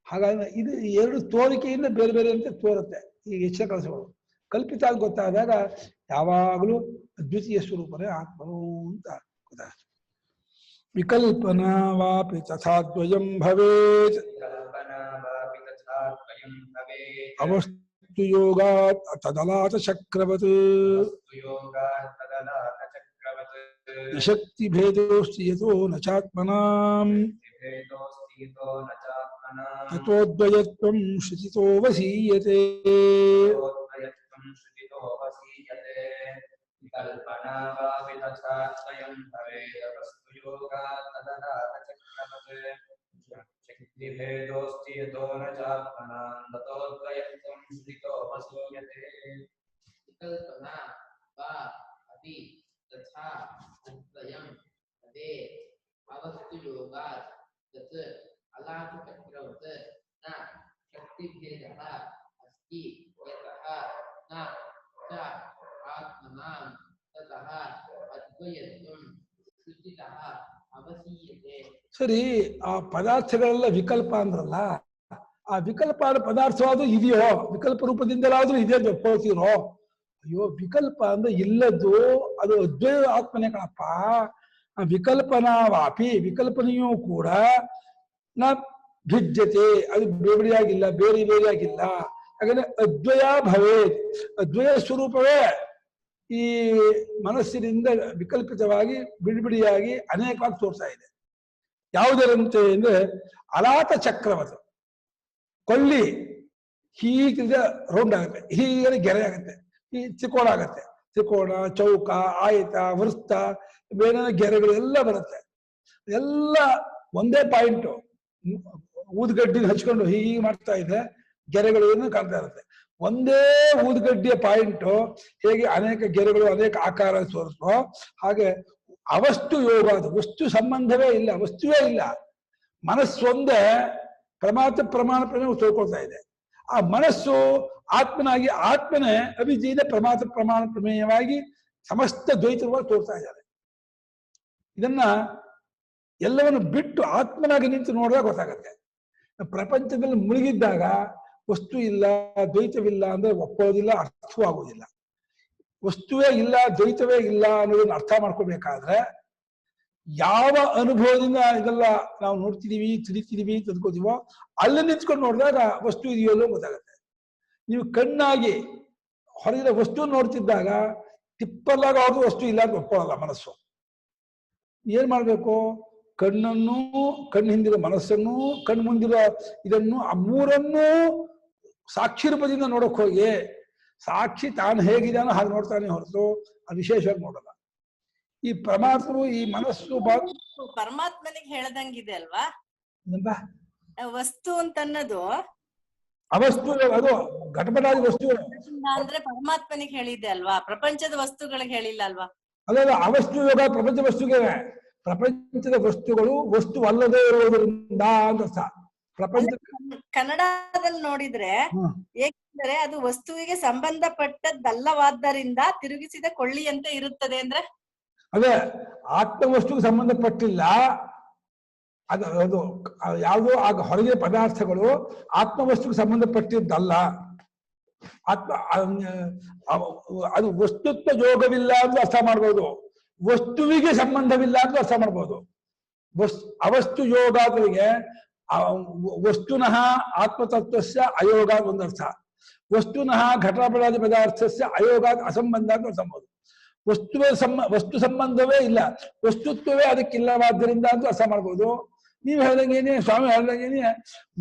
[SPEAKER 2] ಹಾಗಾಗಿ ಇದು ಎರಡು ತೋರಿಕೆಯಿಂದ ಬೇರೆ ಬೇರೆ ಅಂತ ತೋರುತ್ತೆ. ಈ ಎಚ್ಚರ ಕನಸುಗಳು ಕಲ್ಪಿತ ಆಗಿ ಗೊತ್ತಾದಾಗ ಯಾವಾಗಲೂ ಅದ್ವಿತೀಯ ಸ್ವರೂಪನೇ ಆತ್ಮನು ಅಂತ ಗೊತ್ತಾಗುತ್ತೆ. ವಿಕಲ್ಪನಾ ವಾಪಿ ತಥಾದ್ವಯಂ ಭವೇತ್ ಅವಸ್ತು ಯೋಗಾತ್ ತದಲಾತ ಚಕ್ರವತ್ ಶಕ್ತಿ ಭೇದೋಸ್ತಿ ಯತೋ ನ ಚಾತ್ಮನಾಂ ತತೋದ್ವಯತ್ವಂ ಶ್ರುತಿತೋ ವಸೀಯತೆ.
[SPEAKER 1] स्थितो वसीयते विकल्पना वा वितथा स्वयं भवेद वस्तु योगात् तदनाथचक्रवत् शक्तिभेदोऽस्ति यतो न चात्मनां ततो द्वयत्वं स्थितो वसीयते
[SPEAKER 5] विकल्पना वा अपि तथा अद्वयं भवेत् अवस्तु योगात् तत् अलाभचक्रवत् न शक्तिभेदः अस्ति यतः न च आत्मनां ततः अद्वयत्वं स्थितः ಅವಸೀಯತೆ.
[SPEAKER 2] ಸರಿ, ಆ ಪದಾರ್ಥಗಳೆಲ್ಲ ವಿಕಲ್ಪ ಅಂದ್ರಲ್ಲ, ಆ ವಿಕಲ್ಪ ಪದಾರ್ಥವಾದ್ರೂ ಇದೆಯೋ, ವಿಕಲ್ಪ ರೂಪದಿಂದಲಾದ್ರೂ ಇದೆ ಒಪ್ಕೊಳ್ತೀರೋ? ಅಯ್ಯೋ, ವಿಕಲ್ಪ ಅಂದ್ರೆ ಇಲ್ಲದ್ದು, ಅದು ಅದ್ವಯ ಆತ್ಮನೇ ಕಣಪ್ಪ. ಆ ವಿಕಲ್ಪನಾ ವಾಪಿ, ವಿಕಲ್ಪನೆಯೂ ಕೂಡ ನ ಭಿಜ್ಯತೆ, ಅದು ಬೇರೆಯಾಗಿಲ್ಲ, ಬೇರೆಯಾಗಿಲ್ಲ. ಹಾಗಾದ್ರೆ ಅದ್ವಯ ಭವೇತ್, ಅದ್ವಯ ಸ್ವರೂಪವೇ ಈ ಮನಸ್ಸಿನಿಂದ ವಿಕಲ್ಪಿತವಾಗಿ ಬಿಡಿಬಿಡಿಯಾಗಿ ಅನೇಕವಾಗಿ ತೋರ್ತಾ ಇದೆ. ಯಾವುದರಂತೆ ಅಂದ್ರೆ ಅಲಾತ ಚಕ್ರವತ್, ಕೊಳ್ಳಿ ಹೀಗೆ ರೌಂಡ್ ಆಗುತ್ತೆ, ಹೀಗೆ ಗೆರೆ ಆಗುತ್ತೆ, ಈ ತ್ರಿಕೋಣ ಆಗುತ್ತೆ, ತ್ರಿಕೋಣ, ಚೌಕ, ಆಯತ, ವೃತ್ತ, ಬೇರೆ ಗೆರೆಗಳು ಎಲ್ಲ ಬರುತ್ತೆ. ಎಲ್ಲ ಒಂದೇ ಪಾಯಿಂಟ್ ಊದ್ಗಡ್ಡಿ ಹಚ್ಕೊಂಡು ಹೀಗೆ ಮಾಡ್ತಾ ಇದ್ರೆ ಗೆರೆಗಳು ಏನು ಕಾಣ್ತಾ ಇರುತ್ತೆ. ಒಂದೇ ಊದ್ಗಡ್ಡಿಯ ಪಾಯಿಂಟ್ ಹೇಗೆ ಅನೇಕ ಗೆರೆಗಳು ಅನೇಕ ಆಕಾರ ತೋರಿಸೋ ಹಾಗೆ ಅವಸ್ತು ಯೋಗ, ಅದು ವಸ್ತು ಸಂಬಂಧವೇ ಇಲ್ಲ, ವಸ್ತುವೇ ಇಲ್ಲ. ಮನಸ್ಸೊಂದೇ ಪ್ರಮಾಣ ಪ್ರಮೇಯ ತಿಳ್ಕೊಳ್ತಾ ಇದೆ. ಆ ಮನಸ್ಸು ಆತ್ಮನಾಗಿ, ಆತ್ಮನೇ ಅಭಿಜೀನ ಪ್ರಮಾಣ ಪ್ರಮೇಯವಾಗಿ ಸಮಸ್ತ ದ್ವೈತವಾಗಿ ತೋರ್ತಾ ಇದ್ದಾರೆ. ಇದನ್ನ ಎಲ್ಲವನ್ನು ಬಿಟ್ಟು ಆತ್ಮನಾಗಿ ನಿಂತು ನೋಡಿದಾಗ ಗೊತ್ತಾಗತ್ತೆ. ಪ್ರಪಂಚದಲ್ಲಿ ಮುಳುಗಿದ್ದಾಗ ವಸ್ತು ಇಲ್ಲ, ದ್ವೈತವಿಲ್ಲ ಅಂದ್ರೆ ಒಪ್ಪೋದಿಲ್ಲ, ಅರ್ಥವಾಗುವುದಿಲ್ಲ. ವಸ್ತುವೇ ಇಲ್ಲ, ದ್ವೈತವೇ ಇಲ್ಲ ಅನ್ನೋದನ್ನ ಅರ್ಥ ಮಾಡ್ಕೋಬೇಕಾದ್ರೆ ಯಾವ ಅನುಭವದಿಂದ ಇದೆಲ್ಲ ನಾವು ನೋಡ್ತಿದೀವಿ, ತಿಳಿತಿದೀವಿ, ತಿಳ್ಕೊತೀವೋ ಅಲ್ಲಿ ನಿಂತ್ಕೊಂಡು ನೋಡಿದಾಗ ವಸ್ತು ಇದೆಯಲ್ಲೋ ಗೊತ್ತಾಗುತ್ತೆ. ನೀವು ಕಣ್ಣಾಗಿ ಹೊರಗಿನ ವಸ್ತು ನೋಡ್ತಿದ್ದಾಗ ತಿಪ್ಪಲ್ಲಾಗ ಅವ್ರದ್ದು ವಸ್ತು ಇಲ್ಲ ಅಂತ ಒಪ್ಕೊಳ್ಳಲ್ಲ ಮನಸ್ಸು. ಏನ್ ಮಾಡ್ಬೇಕು? ಕಣ್ಣನ್ನು, ಕಣ್ಣು ಹಿಂದಿರೋ ಮನಸ್ಸನ್ನು, ಕಣ್ಣು ಮುಂದಿರೋ ಇದನ್ನು, ಆ ಮೂರನ್ನೂ ಸಾಕ್ಷಿ ರೂಪದಿಂದ ನೋಡಕ್ ಹೋಗಿ ಸಾಕ್ಷಿ ತಾನು ಹೇಗಿದಾನೋ ಹಾಗೆ ನೋಡ್ತಾನೆ ಹೊರತು ಅದು ವಿಶೇಷವಾಗಿ ನೋಡಲ್ಲ. ಈ ಪರಮಾತ್ಮರು ಈ ಮನಸ್ಸು
[SPEAKER 6] ಪರಮಾತ್ಮನಿಗೆ ಹೇಳ್ದಂಗಿದೆ ಅಲ್ವಾ?
[SPEAKER 2] ಎಂತ
[SPEAKER 6] ವಸ್ತು ಅಂತನ್ನೋದು
[SPEAKER 2] ಅವಸ್ತು, ಅದು ಘಟಪಟಾದಿ ವಸ್ತು
[SPEAKER 6] ಅಂದ್ರೆ ಪರಮಾತ್ಮನಿಗೆ ಹೇಳಿದೆ ಅಲ್ವಾ, ಪ್ರಪಂಚದ ವಸ್ತುಗಳಿಗೆ ಹೇಳಿಲ್ಲ ಅಲ್ವಾ?
[SPEAKER 2] ಅದಲ್ಲ, ಅವಸ್ತು ಯೋಗ ಪ್ರಪಂಚ ವಸ್ತುಗೆ, ಪ್ರಪಂಚದ ವಸ್ತುಗಳು ವಸ್ತು ಅಲ್ಲದೆ ಇರುವುದರಿಂದ ಅಂತ ಅರ್ಥ. ಪ್ರಪಂಚ
[SPEAKER 6] ಕನ್ನಡದಲ್ಲಿ ನೋಡಿದ್ರೆ ಏಕೆಂದರೆ ಅದು ವಸ್ತುವಿಗೆ ಸಂಬಂಧಪಟ್ಟದ್ದಲ್ಲವಾದ್ದರಿಂದ ತಿರುಗಿಸಿದ ಕೊಳ್ಳಿಯಂತೆ ಇರುತ್ತದೆ ಅಂದ್ರೆ
[SPEAKER 2] ಅದೇ ಆತ್ಮ ವಸ್ತುಗೆ ಸಂಬಂಧಪಟ್ಟಿಲ್ಲ. ಅದು ಯಾವುದೋ ಆಗ ಹೊರಗಿನ ಪದಾರ್ಥಗಳು ಆತ್ಮವಸ್ತುಗೆ ಸಂಬಂಧಪಟ್ಟಿದ್ದಲ್ಲ. ಆತ್ಮ ಅದು ವಸ್ತುತ್ವ ಯೋಗವಿಲ್ಲ ಅಂತ ಅರ್ಥ ಮಾಡ್ಬೋದು, ವಸ್ತುವಿಗೆ ಸಂಬಂಧವಿಲ್ಲ ಅಂತ ಅರ್ಥ ಮಾಡ್ಬೋದು. ಅವಸ್ತು ಯೋಗಾದರಿಗೆ ವಸ್ತುನಃ ಆತ್ಮತತ್ವಸ್ಯ ಅಯೋಗಾದ್ ಒಂದರ್ಥ, ವಸ್ತುನಃ ಘಟಪಟಾದಿ ಪದಾರ್ಥಸ್ಯ ಅಯೋಗಾದ್ ಅಸಂಬಂಧ ಅಂತ ಅರ್ಥ ಮಾಡ್ಬೋದು. ವಸ್ತು ಸಂಬಂಧವೇ ಇಲ್ಲ, ವಸ್ತುತ್ವವೇ ಅದಕ್ಕಿಲ್ಲವಾದ್ದರಿಂದ ಅಂತ ಅರ್ಥ ಮಾಡ್ಬೋದು. ನೀವು ಹೇಳ್ದಂಗೇನೆ, ಸ್ವಾಮಿ ಹೇಳ್ದಂಗೇನೆ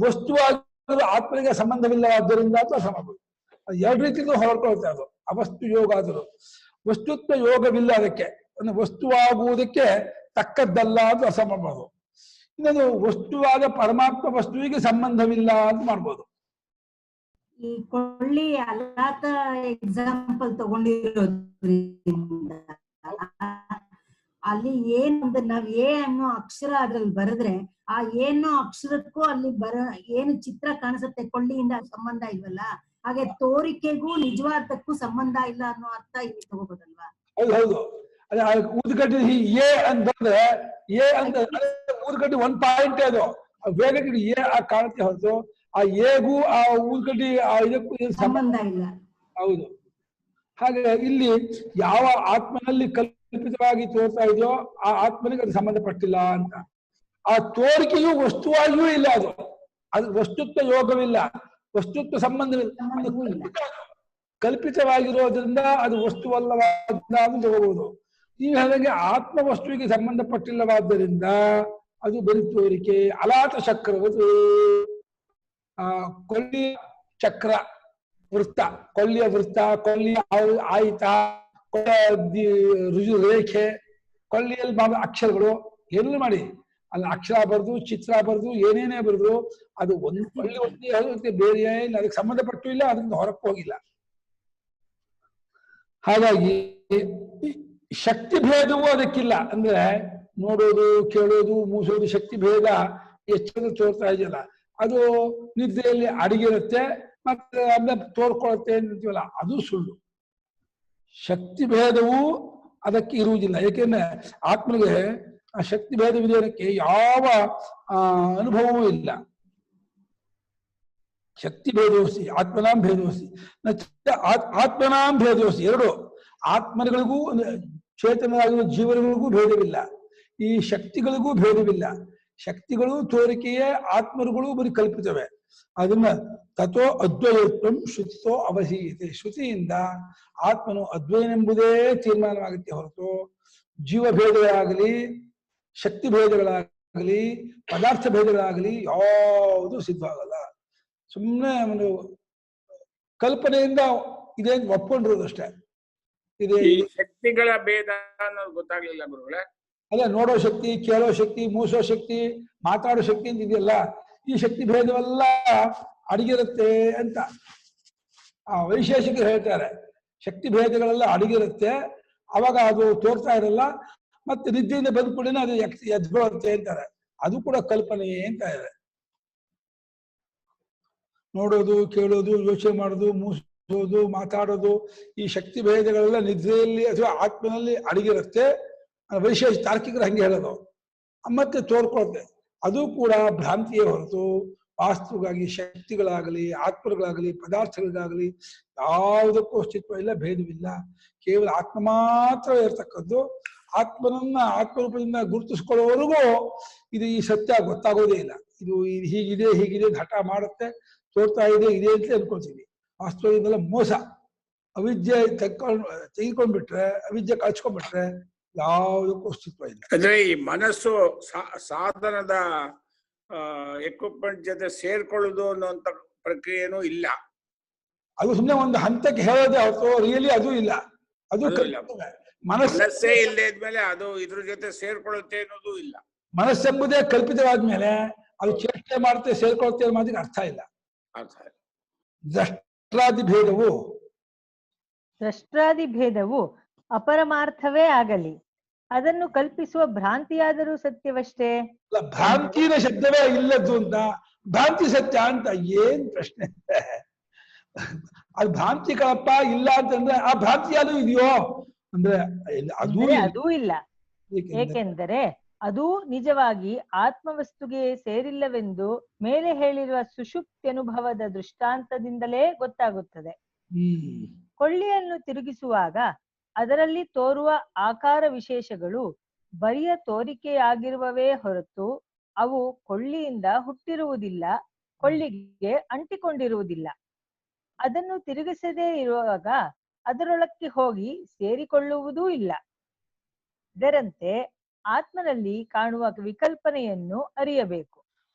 [SPEAKER 2] ವಸ್ತುವಾದರೂ ಆತ್ಮನಿಗೆ ಸಂಬಂಧವಿಲ್ಲವಾದ್ದರಿಂದ ಅಂತ ಅರ್ಥ ಮಾಡ್ಬೋದು. ಅದು ಎರಡು ರೀತಿಯಿಂದ ಹೊರಡ್ಕೊಳ್ತಾ ಅದು ಅವಸ್ತು ಯೋಗ ಆದರೂ. ವಸ್ತುತ್ವ ಯೋಗವಿಲ್ಲ ಅದಕ್ಕೆ, ಅಂದ್ರೆ ವಸ್ತುವಾಗುವುದಕ್ಕೆ ತಕ್ಕದ್ದಲ್ಲ ಅಂತ ಅರ್ಥ ಮಾಡ್ಬೋದು. ಇನ್ನೊಂದು ವಸ್ತುವಾದ ಪರಮಾತ್ಮ ವಸ್ತುವಿಗೆ ಸಂಬಂಧವಿಲ್ಲ ಅಂತ ಮಾಡ್ಬೋದು.
[SPEAKER 3] ಈ ಕೊಳ್ಳಿ ಅಲ್ಲಾತ ಎಕ್ಸಾಂಪಲ್ ತಗೊಂಡಿರೋದ್ರಿಂದ ಅಲ್ಲಿ ಏನಂದ್ರೆ ನಾವ್ ಎ ಅನ್ನೋ ಅಕ್ಷರ ಅದ್ರಲ್ಲಿ ಬರೆದ್ರೆ ಆ ಏನೋ ಅಕ್ಷರಕ್ಕೂ ಅಲ್ಲಿ ಏನು ಚಿತ್ರ ಕಾಣಿಸುತ್ತೆ, ಕೊಳ್ಳಿಯಿಂದ ಸಂಬಂಧ ಇಲ್ವಲ್ಲ, ಹಾಗೆ ತೋರಿಕೆಗೂ ನಿಜವಾದಕ್ಕೂ ಸಂಬಂಧ ಇಲ್ಲ ಅನ್ನೋ ಅರ್ಥ ಇಲ್ಲಿ ತಗೋಬೋದಲ್ವಾ?
[SPEAKER 2] ಹೌದು ಹೌದು, ಅದೇ ಊದ್ಗಡ್ಡಿ ಎ ಅಂತ ಬಂದ್ರೆ ಎ ಅಂತ ಊದ್ಗಡ್ಡಿ ಒಂದ್ ಪಾಯಿಂಟ್, ಅದು ವೇಗಕ್ಕೆ ಎ ಕಾಣುತ್ತೆ ಹೊರತು ಆ ಎಗೂ ಆ ಊದ್ಗಡ್ಡಿ ಇದಕ್ಕೂ
[SPEAKER 3] ಸಂಬಂಧ ಇಲ್ಲ.
[SPEAKER 2] ಹೌದು. ಹಾಗೆ ಇಲ್ಲಿ ಯಾವ ಆತ್ಮನಲ್ಲಿ ಕಲ್ಪಿತವಾಗಿ ತೋರ್ತಾ ಇದೆಯೋ ಆ ಆತ್ಮನಿಗೆ ಅದು ಸಂಬಂಧಪಟ್ಟಿಲ್ಲ ಅಂತ. ಆ ತೋರಿಕೆಯು ವಸ್ತುವಾಗಿಯೂ ಇಲ್ಲ, ಅದು ವಸ್ತುತ್ವ ಯೋಗವಿಲ್ಲ, ವಸ್ತುತ್ವ ಸಂಬಂಧವಿಲ್ಲ, ಕಲ್ಪಿತವಾಗಿರೋದ್ರಿಂದ ಅದು ವಸ್ತುವಲ್ಲವಾದ ಅಂತ ತಗೋಬಹುದು. ನೀವು ಹೇಳಿದಂಗೆ ಆತ್ಮ ವಸ್ತುವಿಗೆ ಸಂಬಂಧಪಟ್ಟಿಲ್ಲವಾದ್ದರಿಂದ ಅದು ಬರೀ ತೋರಿಕೆ. ಅಲಾತ ಚಕ್ರವದು ಕೊಳ್ಳಿ ಚಕ್ರ ವೃತ್ತ, ಕೊಳ್ಳಿಯ ವೃತ್ತ, ಕೊಳ್ಳಿಯ ಆಯಿತ, ರುಜು ರೇಖೆ, ಕೊಳ್ಳಿಯಲ್ಲಿ ಮಾಡುವ ಅಕ್ಷರಗಳು ಎಲ್ಲ ಮಾಡಿ ಅಲ್ಲಿ ಅಕ್ಷರ ಬರೆದು ಚಿತ್ರ ಬರೆದು ಏನೇನೇ ಬರೆದ್ರು ಅದು ಒಂದು ಕೊಳ್ಳಿ ಒಂದೇ ಬೇರೆ ಅದಕ್ಕೆ ಸಂಬಂಧಪಟ್ಟು ಇಲ್ಲ, ಅದರಿಂದ ಹೊರಕ್ಕೆ ಹೋಗಿಲ್ಲ. ಹಾಗಾಗಿ ಶಕ್ತಿ ಭೇದವೂ ಅದಕ್ಕಿಲ್ಲ. ಅಂದ್ರೆ ನೋಡೋದು, ಕೇಳೋದು, ಮೂಸೋದು ಶಕ್ತಿ ಭೇದ ಎಚ್ಚರ ತೋರ್ತಾ ಇದೆಯಲ್ಲ, ಅದು ನಿದ್ರೆಯಲ್ಲಿ ಅಡಗಿರುತ್ತೆ ಮತ್ತೆ ಅದನ್ನ ತೋರ್ಕೊಳತ್ತೆ ಅಂತೀವಲ್ಲ, ಅದು ಸುಳ್ಳು. ಶಕ್ತಿ ಭೇದವೂ ಅದಕ್ಕೆ ಇರುವುದಿಲ್ಲ. ಏಕೆಂದ್ರೆ ಆತ್ಮನಿಗೆ ಆ ಶಕ್ತಿ ಭೇದ ವಿಧಾನಕ್ಕೆ ಯಾವ ಅನುಭವವೂ ಇಲ್ಲ. ಶಕ್ತಿ ಭೇದೋಸಿ ಆತ್ಮನಾಂ ಭೇದೋಸಿ ಆತ್ಮನಾಂ ಭೇದೋಸಿ ಎರಡು ಆತ್ಮಗಳಿಗೂ ಚೇತನರಾಗಿರುವ ಜೀವನಗಳಿಗೂ ಭೇದವಿಲ್ಲ, ಈ ಶಕ್ತಿಗಳಿಗೂ ಭೇದವಿಲ್ಲ. ಶಕ್ತಿಗಳು ತೋರಿಕೆಯೇ, ಆತ್ಮರುಗಳು ಬರೀ ಕಲ್ಪಿತವೆ. ಅದನ್ನ ತಥೋ ಅದ್ವಯತ್ವಂ ಶ್ರುತಿತೋ ಅವಧೀಯತೆ. ಶ್ರುತಿಯಿಂದ ಆತ್ಮನು ಅದ್ವಯನೆಂಬುದೇ ತೀರ್ಮಾನವಾಗುತ್ತೆ ಹೊರತು ಜೀವ ಭೇದಗಳಾಗಲಿ, ಶಕ್ತಿ ಭೇದಗಳಾಗಲಿ, ಪದಾರ್ಥ ಭೇದಗಳಾಗಲಿ ಯಾವುದೂ ಸಿದ್ಧವಾಗಲ್ಲ. ಸುಮ್ಮನೆ ಒಂದು ಕಲ್ಪನೆಯಿಂದ ಇದೇ ಒಪ್ಕೊಂಡಿರೋದಷ್ಟೇ. ಇದೆ
[SPEAKER 7] ಶಕ್ತಿಗಳ ಭೇದ ಅನ್ನೋದು ಗೊತ್ತಾಗ್ಲಿಲ್ಲ ಗುರುಗಳೇ.
[SPEAKER 2] ಅದೇ ನೋಡೋ ಶಕ್ತಿ, ಕೇಳೋ ಶಕ್ತಿ, ಮೂಸೋ ಶಕ್ತಿ, ಮಾತಾಡೋ ಶಕ್ತಿ ಅಂತ ಇದೆಯಲ್ಲ, ಈ ಶಕ್ತಿ ಭೇದವೆಲ್ಲ ಅಡಗಿರುತ್ತೆ ಅಂತ ಆ ವೈಶೇಷಿಕರು ಹೇಳ್ತಾರೆ. ಶಕ್ತಿ ಭೇದಗಳೆಲ್ಲ ಅಡಗಿರುತ್ತೆ, ಅವಾಗ ಅದು ತೋರ್ತಾ ಇರಲ್ಲ, ಮತ್ತೆ ನಿದ್ದೆಯಿಂದ ಬಂದ್ಕೂಡಲೇ ಅದು ಎದ್ಬರುತ್ತೆ ಅಂತಾರೆ. ಅದು ಕೂಡ ಕಲ್ಪನೆಯೇ ಅಂತ ಇದೆ. ನೋಡೋದು, ಕೇಳೋದು, ಯೋಚನೆ ಮಾಡೋದು, ಮೂಸೋದು, ಮಾತಾಡೋದು, ಈ ಶಕ್ತಿ ಭೇದಗಳೆಲ್ಲ ನಿದ್ರೆಯಲ್ಲಿ ಅಥವಾ ಆತ್ಮನಲ್ಲಿ ಅಡಗಿರುತ್ತೆ. ವೈಶೇಷ ತಾರ್ಕಿಕರು ಹಂಗೆ ಹೇಳೋದು. ಮತ್ತೆ ತೋರ್ಕೊಳುತ್ತೆ. ಅದು ಕೂಡ ಭ್ರಾಂತಿಯೇ ಹೊರತು ವಾಸ್ತವವಾಗಿ ಶಕ್ತಿಗಳಾಗಲಿ, ಆತ್ಮಗಳಾಗಲಿ, ಪದಾರ್ಥಗಳಿಗಾಗಲಿ ಯಾವುದಕ್ಕೂ ಅಸ್ತಿತ್ವ ಇಲ್ಲ, ಭೇದವಿಲ್ಲ. ಕೇವಲ ಆತ್ಮ ಮಾತ್ರ ಇರ್ತಕ್ಕದ್ದು. ಆತ್ಮನನ್ನ ಆತ್ಮರೂಪದಿಂದ ಗುರುತಿಸ್ಕೊಳ್ಳೋವರೆಗೂ ಇದು ಈ ಸತ್ಯ ಗೊತ್ತಾಗೋದೇ ಇಲ್ಲ. ಇದು ಹೀಗಿದೆ, ಹೀಗಿದೆ, ಹಠ ಮಾಡುತ್ತೆ, ತೋರ್ತಾ ಇದೆ, ಇದೆ ಅಂತ ಅನ್ಕೊಳ್ತೀವಿ. ವಾಸ್ತವದಿಂದೆಲ್ಲ ಮೋಸ. ಅವಿದ್ಯೆ ತೆಗೆದುಕೊಂಡ್ಬಿಟ್ರೆ, ಅವಿದ್ಯೆ ಕಳ್ಸ್ಕೊಂಡ್ಬಿಟ್ರೆ ಯಾವುದಕ್ಕೂ ಅಸ್ತಿತ್ವ ಇಲ್ಲ.
[SPEAKER 7] ಅಂದ್ರೆ ಈ ಮನಸ್ಸು ಸಾಧನದ ಎಕ್ವಿಪ್ಮೆಂಟ್ ಜೊತೆ ಸೇರ್ಕೊಳ್ಳುದು ಅನ್ನುವಂತ ಪ್ರಕ್ರಿಯೆನೂ ಇಲ್ಲ.
[SPEAKER 2] ಅದು ಸುಮ್ಮನೆ ಒಂದು ಹಂತಕ್ಕೆ ಹೇಳೋದೇ ಹೊರತು ರಿಯಲಿ ಅದು ಇಲ್ಲ. ಅದು
[SPEAKER 7] ಮನಸ್ಸೇ ಇಲ್ಲದೆ ಇದ್ಮೇಲೆ ಅದು ಇದ್ರ ಜೊತೆ ಸೇರ್ಕೊಳ್ಳುತ್ತೆ ಅನ್ನೋದು ಇಲ್ಲ.
[SPEAKER 2] ಮನಸ್ಸೆಂಬುದೇ ಕಲ್ಪಿತವಾದ್ಮೇಲೆ ಅದು ಚೇಷ್ಟೆ ಮಾಡುತ್ತೆ, ಸೇರ್ಕೊಳುತ್ತೆ ಅನ್ನೋ ಮಾತಿಗೆ ಅರ್ಥ ಇಲ್ಲ.
[SPEAKER 4] ದ್ರಷ್ಟ್ರಾದಿ ಭೇದವು ಅಪರಮಾರ್ಥವೇ ಆಗಲಿ, ಅದನ್ನು ಕಲ್ಪಿಸುವ ಭ್ರಾಂತಿಯಾದರೂ ಸತ್ಯವಷ್ಟೇ.
[SPEAKER 2] ಭ್ರಾಂತಿನ ಶಬ್ದವೇ ಇಲ್ಲದ್ದು ಅಂತ, ಭ್ರಾಂತಿ ಸತ್ಯ ಅಂತ ಏನ್ ಪ್ರಶ್ನೆ? ಅದು ಭ್ರಾಂತಿ ಕಳಪ್ಪ ಇಲ್ಲ ಅಂತಂದ್ರೆ ಆ ಭ್ರಾಂತಿಯಾದ್ರೂ ಇದೆಯೋ ಅಂದ್ರೆ ಅದೂ
[SPEAKER 4] ಇಲ್ಲ. ಏಕೆಂದರೆ ಅದು ನಿಜವಾಗಿ ಆತ್ಮವಸ್ತುಗೆ ಸೇರಿಲ್ಲವೆಂದು ಮೇಲೆ ಹೇಳಿರುವ ಸುಷುಪ್ತಿ ಅನುಭವದ ದೃಷ್ಟಾಂತದಿಂದಲೇ ಗೊತ್ತಾಗುತ್ತದೆ. ಕೊಳ್ಳಿಯನ್ನು ತಿರುಗಿಸುವಾಗ ಅದರಲ್ಲಿ ತೋರುವ ಆಕಾರ ವಿಶೇಷಗಳು ಬರಿಯ ತೋರಿಕೆಯಾಗಿರುವವೇ ಹೊರತು ಅವು ಕೊಳ್ಳಿಯಿಂದ ಹುಟ್ಟಿರುವುದಿಲ್ಲ, ಕೊಳ್ಳಿಗೆ ಅಂಟಿಕೊಂಡಿರುವುದಿಲ್ಲ. ಅದನ್ನು ತಿರುಗಿಸದೇ ಇರುವಾಗ ಅದರೊಳಕ್ಕೆ ಹೋಗಿ ಸೇರಿಕೊಳ್ಳುವುದೂ ಇಲ್ಲ. ಇದರಂತೆ ಆತ್ಮನಲ್ಲಿ ಕಾಣುವ ವಿಕಲ್ಪನೆಯನ್ನು ಅರಿಯಬೇಕು.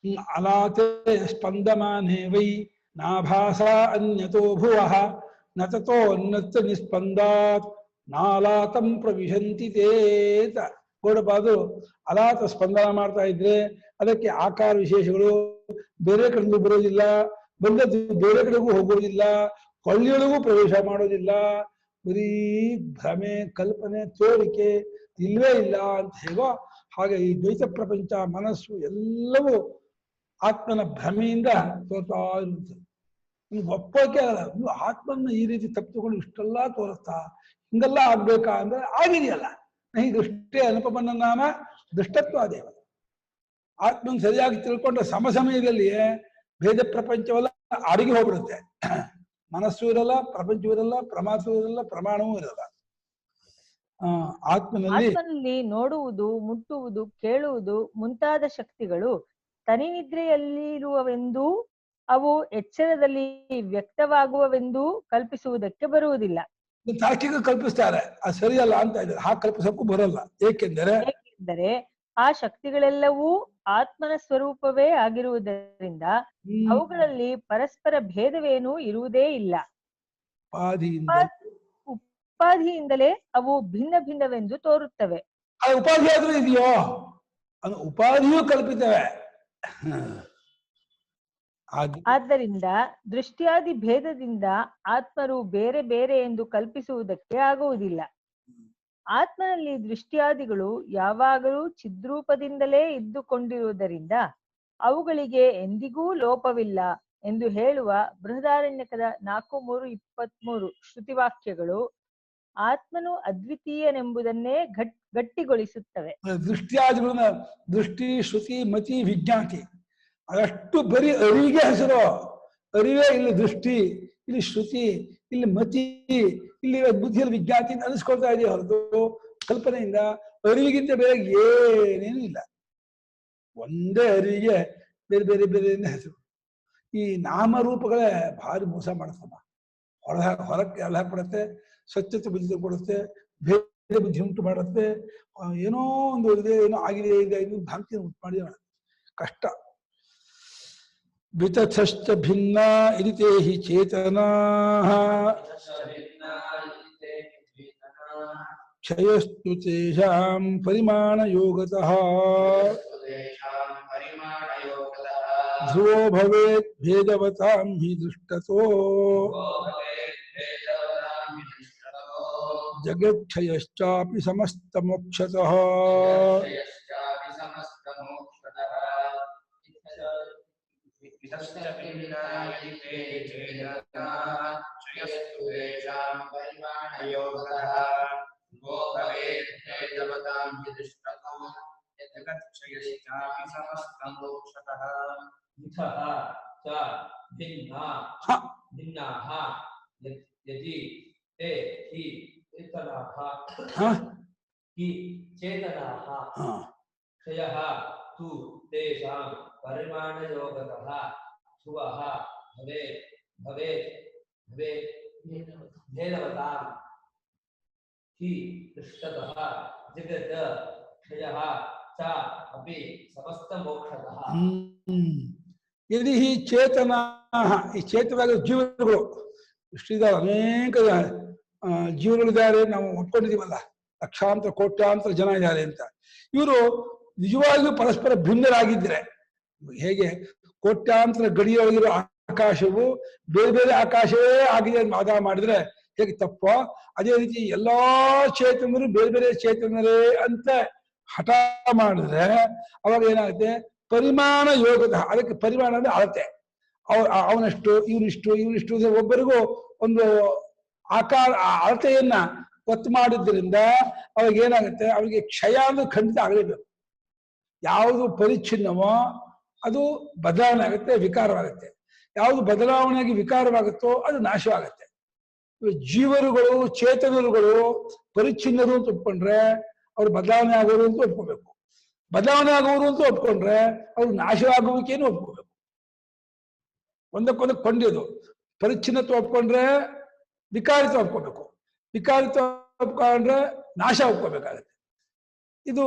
[SPEAKER 2] ಅಲಾತೆ ಸ್ಪಂದಮಾನೇ ವೈ ನಾಭಾಸ ಅನ್ಯತೋ ಭುವಃ ನ ತತೋ ಅನ್ನತ್ತ ನಿಸ್ಪಂದಾತ್ ನಾಲಾತಂ ಪ್ರವಿಶಂತಿ ತೇತ. ಗೌಡಪಾದರು ಅಲಾತ ಸ್ಪಂದನ ಮಾಡ್ತಾ ಇದ್ರೆ ಅದಕ್ಕೆ ಆಕಾರ ವಿಶೇಷಗಳು ಬೇರೆ ಕಡೆಗೂ ಬರೋದಿಲ್ಲ, ಬಂದದ್ದು ಬೇರೆ ಕಡೆಗೂ ಹೋಗೋದಿಲ್ಲ, ಕೊಳ್ಳಿಯೊಳಗೂ ಪ್ರವೇಶ ಮಾಡೋದಿಲ್ಲ. ಬರೀ ಭ್ರಮೆ, ಕಲ್ಪನೆ, ತೋರಿಕೆ ಇಲ್ವೇ ಇಲ್ಲ ಅಂತ ಹೇಗೋ ಹಾಗೆ ಈ ದ್ವೈತ ಪ್ರಪಂಚ, ಮನಸ್ಸು ಎಲ್ಲವೂ ಆತ್ಮನ ಭ್ರಮೆಯಿಂದ ತೋರ್ತಾ ಇರುತ್ತದೆ. ನಿಮ್ಗೆ ಒಪ್ಪೋಕೆ ಆಗಲ್ಲ. ಆತ್ಮನ ಈ ರೀತಿ ತಪ್ಪುಗಳು ಇಷ್ಟೆಲ್ಲ ತೋರಿಸ್ತಾ ಹಿಂಗೆಲ್ಲ ಆಗ್ಬೇಕಾ ಅಂದ್ರೆ ಆಗಿದೆಯಲ್ಲ. ಈ ದೃಷ್ಟಿ ಅನುಪಮನ ನಾಮ ದೃಷ್ಟತ್ವಾದೇವ. ಆತ್ಮನ್ ಸರಿಯಾಗಿ ತಿಳ್ಕೊಂಡ ಸಮಯದಲ್ಲಿಯೇ ಭೇದ ಪ್ರಪಂಚವೆಲ್ಲ ಅಡಗಿ ಹೋಗ್ಬಿಡುತ್ತೆ. ಮನಸ್ಸು ಇರಲ್ಲ, ಪ್ರಪಂಚವೂ ಇರಲ್ಲ, ಪ್ರಮಾಸವೂ ಇರಲ್ಲ, ಪ್ರಮಾಣವೂ ಇರಲ್ಲ.
[SPEAKER 4] ಆತ್ಮನಲ್ಲಿ ನೋಡುವುದು, ಮುಟ್ಟುವುದು, ಕೇಳುವುದು ಮುಂತಾದ ಶಕ್ತಿಗಳು ತನಿನಿದ್ರೆಯಲ್ಲಿರುವವೆಂದೂ ಅವು ಎಚ್ಚರದಲ್ಲಿ ವ್ಯಕ್ತವಾಗುವವೆಂದೂ ಕಲ್ಪಿಸುವುದಕ್ಕೆ ಬರುವುದಿಲ್ಲ.
[SPEAKER 2] ತಾರ್ಕಿಕ ಕಲ್ಪಿಸ್ತಾರೆ, ಅದು ಸರಿಯಲ್ಲ ಅಂತ ಇದ್ದಾರೆ. ಹಾಗೆ ಕಲ್ಪಿಸಕ್ಕೂ ಬರಲ್ಲ. ಏಕೆಂದರೆ
[SPEAKER 4] ಆ ಶಕ್ತಿಗಳೆಲ್ಲವೂ ಆತ್ಮನ ಸ್ವರೂಪವೇ ಆಗಿರುವುದರಿಂದ ಅವುಗಳಲ್ಲಿ ಪರಸ್ಪರ ಭೇದವೇನೂ ಇರುವುದೇ ಇಲ್ಲ.
[SPEAKER 2] ಉಪಾಧಿಯಿಂದ
[SPEAKER 4] ಉಪಾಧಿಯಿಂದಲೇ ಅವು ಭಿನ್ನ ಭಿನ್ನವೆಂದು ತೋರುತ್ತವೆ.
[SPEAKER 2] ಆ ಉಪಾಧಿ ಆದ್ರೂ ಇದೆಯೋ ಅದು ಉಪಾಧಿಯೂ ಕಲ್ಪಿತವೆ.
[SPEAKER 4] ಆದ್ದರಿಂದ ದೃಷ್ಟಿಯಾದಿ ಭೇದದಿಂದ ಆತ್ಮರು ಬೇರೆ ಬೇರೆ ಎಂದು ಕಲ್ಪಿಸುವುದಕ್ಕೆ ಆಗುವುದಿಲ್ಲ. ಆತ್ಮನಲ್ಲಿ ದೃಷ್ಟಿಯಾದಿಗಳು ಯಾವಾಗಲೂ ಚಿದ್ರೂಪದಿಂದಲೇ ಇದ್ದುಕೊಂಡಿರುವುದರಿಂದ ಅವುಗಳಿಗೆ ಎಂದಿಗೂ ಲೋಪವಿಲ್ಲ ಎಂದು ಹೇಳುವ ಬೃಹದಾರಣ್ಯಕದ 4:3-23 ಶ್ರುತಿವಾಕ್ಯಗಳು ಆತ್ಮನು ಅದ್ವಿತೀಯನೆಂಬುದನ್ನೇ ಗಟ್ಟಿಗೊಳಿಸುತ್ತವೆ.
[SPEAKER 2] ದೃಷ್ಟಿಯಾದಿಗಳನ್ನ ದೃಷ್ಟಿ, ಶ್ರುತಿ, ಮತಿ, ವಿಜ್ಞಾತಿ ಅದಷ್ಟು ಬರೀ ಅರಿವಿಗೆ ಹೆಸರು. ಅರಿವೇ ಇಲ್ಲಿ ದೃಷ್ಟಿ, ಇಲ್ಲಿ ಶ್ರುತಿ, ಇಲ್ಲಿ ಮತಿ, ಇಲ್ಲಿ ಬುದ್ಧಿಯಲ್ಲಿ ವಿಜ್ಞಾತಿ ಅನಿಸ್ಕೊಳ್ತಾ ಇದೆಯಾ ಹೊರತು ಕಲ್ಪನೆಯಿಂದ ಅರಿವಿಗಿಂತ ಬೇರೆ ಏನೇನು ಇಲ್ಲ. ಒಂದೇ ಅರಿವಿಗೆ ಬೇರೆ ಬೇರೆ ಬೇರೆ ಹೆಸರು. ಈ ನಾಮರೂಪಗಳೇ ಭಾರಿ ಮೋಸ ಮಾಡ್ತಮ್ಮ. ಹೊರಕ್ಕೆ ಎಲ್ಲ ಹಾಕ್ಬಿಡತ್ತೆ, ಸ್ವಚ್ಛತೆ ಬುದ್ಧಿ ಕೊಡುತ್ತೆ, ಭೇದ ಬುದ್ಧಿ ಉಂಟು ಮಾಡುತ್ತೆ, ಏನೋ ಒಂದು ಇದೆ, ಏನೋ ಆಗಿದೆ ಇದೆ ಇನ್ನು ಭ್ರಾಂತಿ ಉಂಟು ಮಾಡಿ ಕಷ್ಟ. ವಿತಥಶ್ಚ ಭಿನ್ನ ಇರಿತೆ ಹಿ ಚೇತನಾ ಕ್ಷಯಸ್ತು ತೇಷಾಂ ಪರಿಮಾಣ ಯೋಗತಃ ಧ್ರುವೋ ಭವೇತ್ ಭೇದವತಾಂ ಹಿ ದೃಷ್ಟತೋ ಜಗಕ್ಷಯಶ್ಚಾಪಿ ಸಮಸ್ತ ಮೋಕ್ಷತಃ.
[SPEAKER 1] ಕ್ಷಯಃ ತು ತೇಷಾಂ ಪರಿಮಾಣಯೋಗತಃ ಧ್ರುವಃ ಭವೇತ್ ಭವೇತ್ ಭವೇತ್ ಭೇದವತಾಂ ಹಿ ದೃಷ್ಟತಃ ಜಗತ್ ಕ್ಷಯಃ ಚ ಅಪಿ ಸಮಸ್ತ ಮೋಕ್ಷತಃ.
[SPEAKER 2] ಯದಿ ಹಿ ಚೇತನಾ, ಈ ಚೇತನಾದ ಜೀವಗಳು ಶ್ರೀಧರ ಅನೇಕ ಜೀವಗಳಿದ್ದಾರೆ, ನಾವು ಒಪ್ಕೊಂಡಿದ್ದೀವಲ್ಲ, ಲಕ್ಷಾಂತರ ಕೋಟ್ಯಾಂತರ ಜನ ಇದ್ದಾರೆ ಅಂತ. ಇವರು ನಿಜವಾಗಿಯೂ ಪರಸ್ಪರ ಭಿನ್ನರಾಗಿದ್ರೆ ಹೇಗೆ ಕೋಟ್ಯಾಂತರ ಗಡಿಯೊಳಗಿರೋ ಆಕಾಶವು ಬೇರೆ ಬೇರೆ ಆಕಾಶವೇ ಆಗಿದೆ ಅಂತ ವಾದ ಮಾಡಿದ್ರೆ ಹೇಗೆ ತಪ್ಪೋ, ಅದೇ ರೀತಿ ಎಲ್ಲಾ ಚೇತನರು ಬೇರೆ ಬೇರೆ ಚೇತನರೇ ಅಂತ ಹಠ ಮಾಡಿದ್ರೆ ಅವಾಗ ಏನಾಗುತ್ತೆ, ಪರಿಮಾಣ ಯೋಗದ. ಅದಕ್ಕೆ ಪರಿಮಾಣ ಅಂದ್ರೆ ಅಳತೆ. ಅವನಷ್ಟು ಇವನಿಷ್ಟು ಒಬ್ಬರಿಗೂ ಒಂದು ಆಕಾರ ಅಳತೆಯನ್ನ ಒತ್ತು ಮಾಡಿದ್ರಿಂದ ಅವಾಗ ಏನಾಗುತ್ತೆ, ಅವರಿಗೆ ಕ್ಷಯ ಅಂದ್ರೆ ಖಂಡಿತ ಆಗಲೇಬೇಕು. ಯಾವುದು ಪರಿಚ್ಛಿನ್ನವೋ ಅದು ಬದಲಾವಣೆ ಆಗುತ್ತೆ, ವಿಕಾರವಾಗುತ್ತೆ. ಯಾವುದು ಬದಲಾವಣೆಯಾಗಿ ವಿಕಾರವಾಗುತ್ತೋ ಅದು ನಾಶವಾಗುತ್ತೆ. ಜೀವರುಗಳು, ಚೇತನರುಗಳು ಪರಿಚ್ಛಿನ್ನರು ಅಂತ ಒಪ್ಕೊಂಡ್ರೆ ಅವ್ರು ಬದಲಾವಣೆ ಆಗೋರು ಅಂತ ಒಪ್ಕೋಬೇಕು. ಬದಲಾವಣೆ ಆಗೋರು ಅಂತ ಒಪ್ಕೊಂಡ್ರೆ ಅವ್ರು ನಾಶವಾಗುವಿಕೆಯನ್ನು ಒಪ್ಕೋಬೇಕು. ಒಂದಕ್ಕೊಂದಕ್ಕೆ ಕೊಂಡಿದ್ದು. ಪರಿಚ್ಛಿನ್ನತೆ ಒಪ್ಕೊಂಡ್ರೆ ವಿಕಾರಿತ ಒಪ್ಕೋಬೇಕು, ವಿಕಾರಿತ ಒಪ್ಕೊಂಡ್ರೆ ನಾಶ ಒಪ್ಕೋಬೇಕಾಗತ್ತೆ. ಇದು